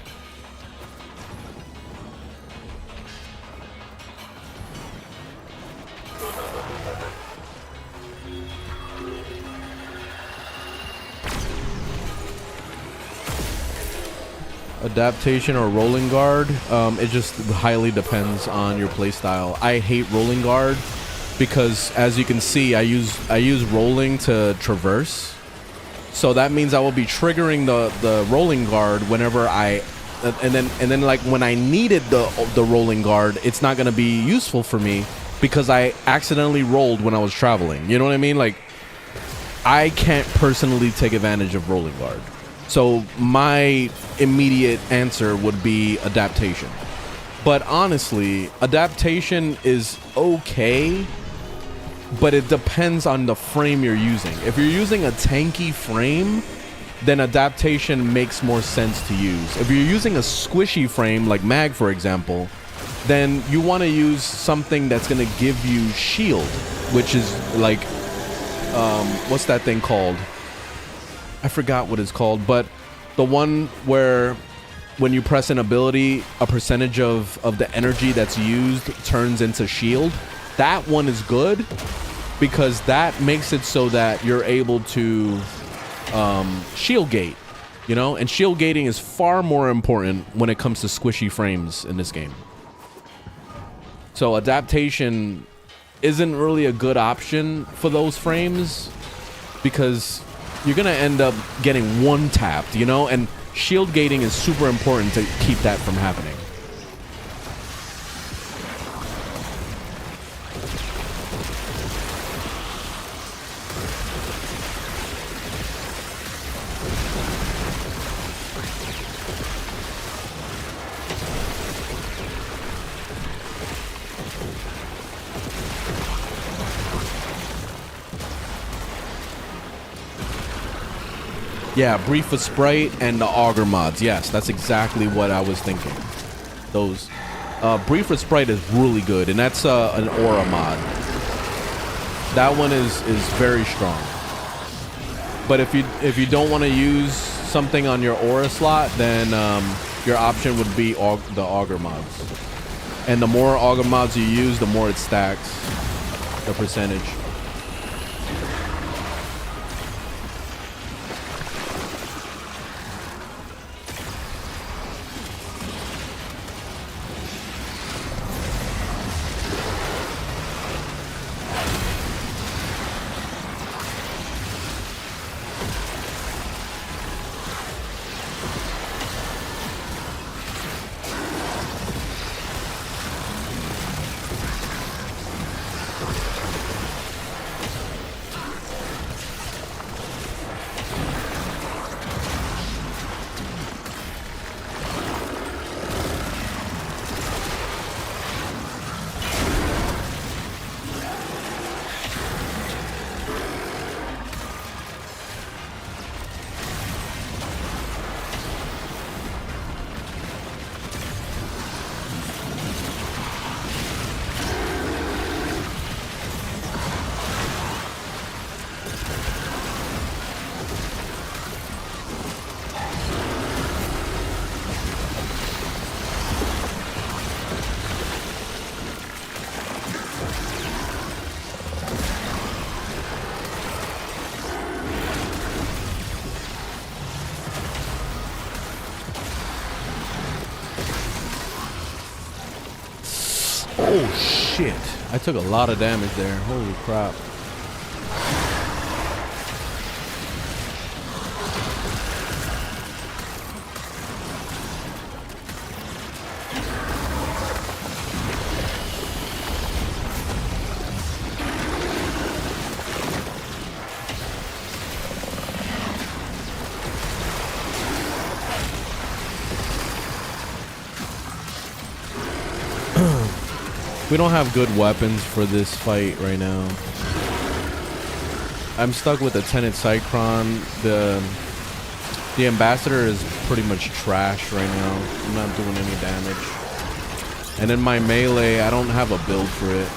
Adaptation or rolling guard, it just highly depends on your playstyle. I hate rolling guard because, as you can see, I use rolling to traverse, so that means I will be triggering the rolling guard whenever and then like when I needed the rolling guard, it's not gonna be useful for me because I accidentally rolled when I was traveling. You know what I mean? Like I can't personally take advantage of rolling guard. So my immediate answer would be adaptation. But honestly, adaptation is okay, but it depends on the frame you're using. If you're using a tanky frame, then adaptation makes more sense to use. If you're using a squishy frame like Mag, for example, then you want to use something that's going to give you shield, which is like, what's that thing called? I forgot what it's called, but the one where when you press an ability, a percentage of the energy that's used turns into shield. That one is good because that makes it so that you're able to shield gate, you know? And shield gating is far more important when it comes to squishy frames in this game. So adaptation isn't really a good option for those frames because you're gonna end up getting one tapped, you know? And shield gating is super important to keep that from happening. Yeah, Brief of Sprite and the Augur mods. Yes, that's exactly what I was thinking. Those. Brief of Sprite is really good, and that's an Aura mod. That one is very strong. But if you don't want to use something on your Aura slot, then your option would be the Augur mods. And the more Augur mods you use, the more it stacks the percentage. Oh shit, I took a lot of damage there. Holy crap. We don't have good weapons for this fight right now. I'm stuck with the Tenet Cycron. The Ambassador is pretty much trash right now. I'm not doing any damage. And in my melee, I don't have a build for it.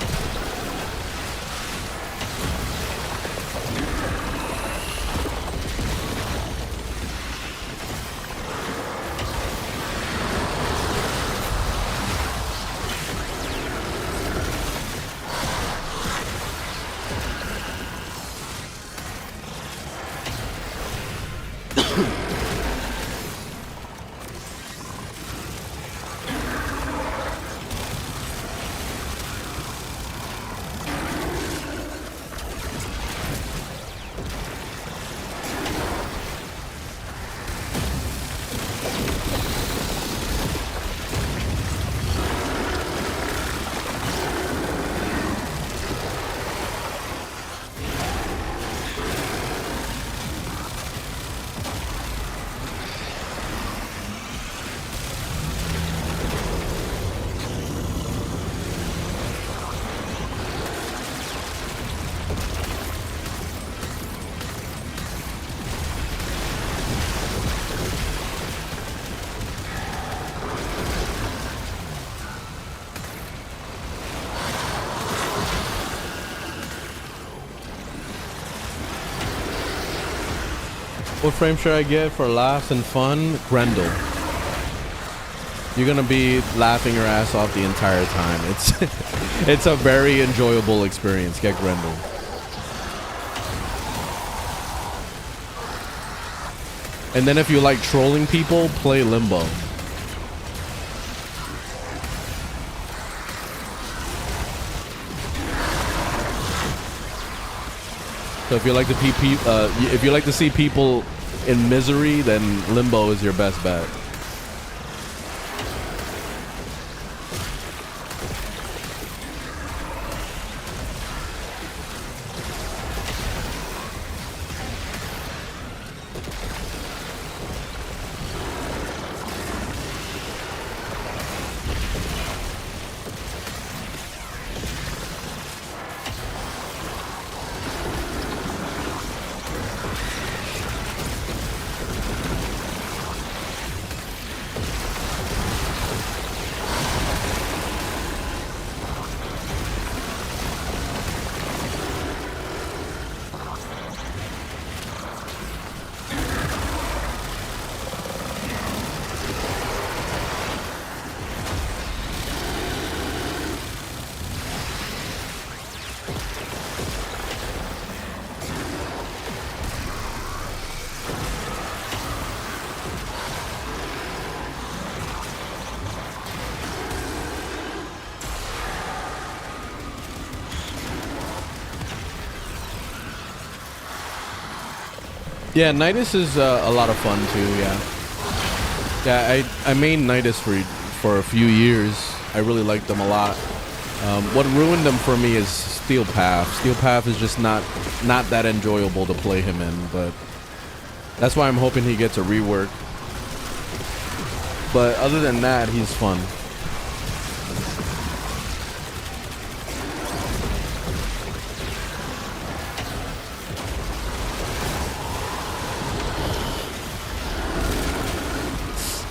What frame should I get for laughs and fun? Grendel. You're gonna be laughing your ass off the entire time. It's a very enjoyable experience. Get Grendel. And then if you like trolling people, play Limbo. So if you like to see people in misery, then Limbo is your best bet. Yeah, Nidus is a lot of fun too. Yeah, I made Nidus for a few years. I really liked them a lot. What ruined them for me is Steel Path. Steel Path is just not that enjoyable to play him in, but that's why I'm hoping he gets a rework. But other than that, he's fun.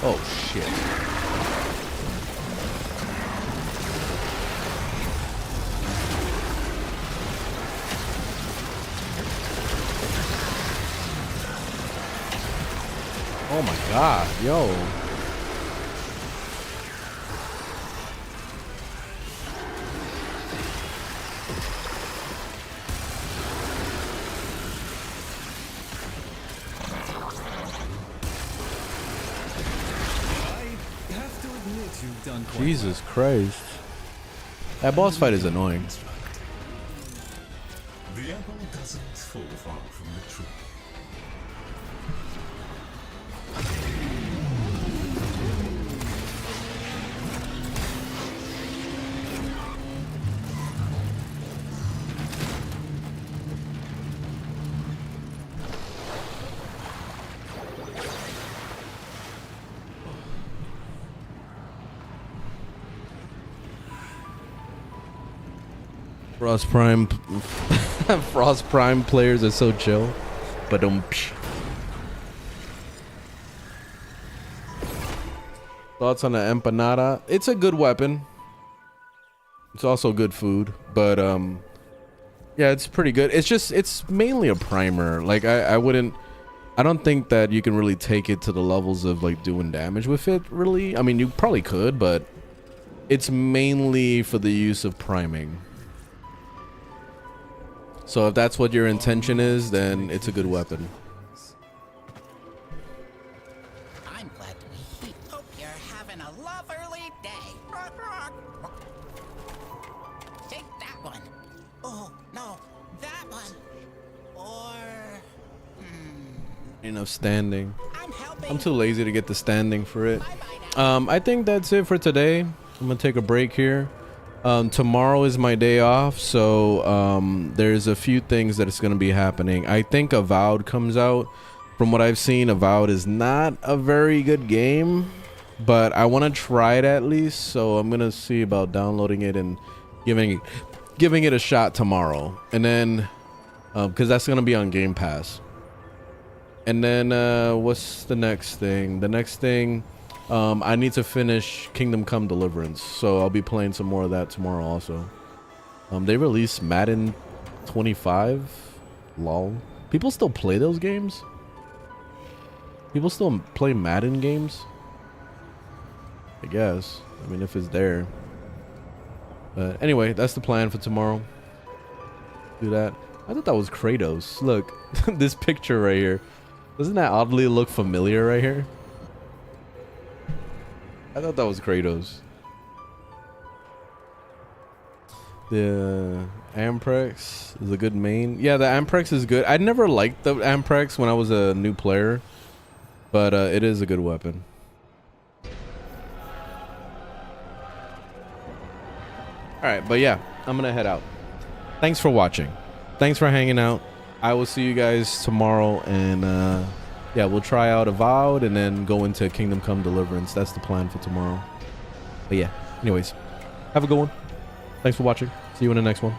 Oh shit. Oh my god, yo. Jesus Christ. That boss fight is annoying.
The apple doesn't fall far from the tree.
Frost Prime players are so chill. But thoughts on the empanada? It's a good weapon. It's also good food, but yeah, it's pretty good. It's mainly a primer. Like I don't think that you can really take it to the levels of like doing damage with it, really. I mean, you probably could, but it's mainly for the use of priming. So if that's what your intention is, then it's a good weapon.
I'm glad to be here. Hope you're having a lovely day. Take that one. Oh, no, that one. Or...
You know, standing.
I'm helping.
I'm too lazy to get the standing for it.
Bye-bye now.
I think that's it for today. I'm gonna take a break here. Tomorrow is my day off, so there's a few things that is going to be happening. I think Avowed comes out. From what I've seen, Avowed is not a very good game, but I want to try it at least, so I'm going to see about downloading it and giving it a shot tomorrow. And then because that's going to be on Game Pass. And then what's the next thing? The next thing, I need to finish Kingdom Come Deliverance, so I'll be playing some more of that tomorrow also. They released Madden 25. Lol. People still play those games? People still play Madden games? I guess. I mean, if it's there. But anyway, that's the plan for tomorrow. Do that. I thought that was Kratos. Look, this picture right here. Doesn't that oddly look familiar right here? I thought that was Kratos. The Amprex is a good main. Yeah, the Amprex is good. I never liked the Amprex when I was a new player, but it is a good weapon. Alright, but yeah, I'm gonna head out. Thanks for watching. Thanks for hanging out. I will see you guys tomorrow, and yeah, we'll try out Avowed and then go into Kingdom Come Deliverance. That's the plan for tomorrow. But yeah, anyways, have a good one. Thanks for watching. See you in the next one.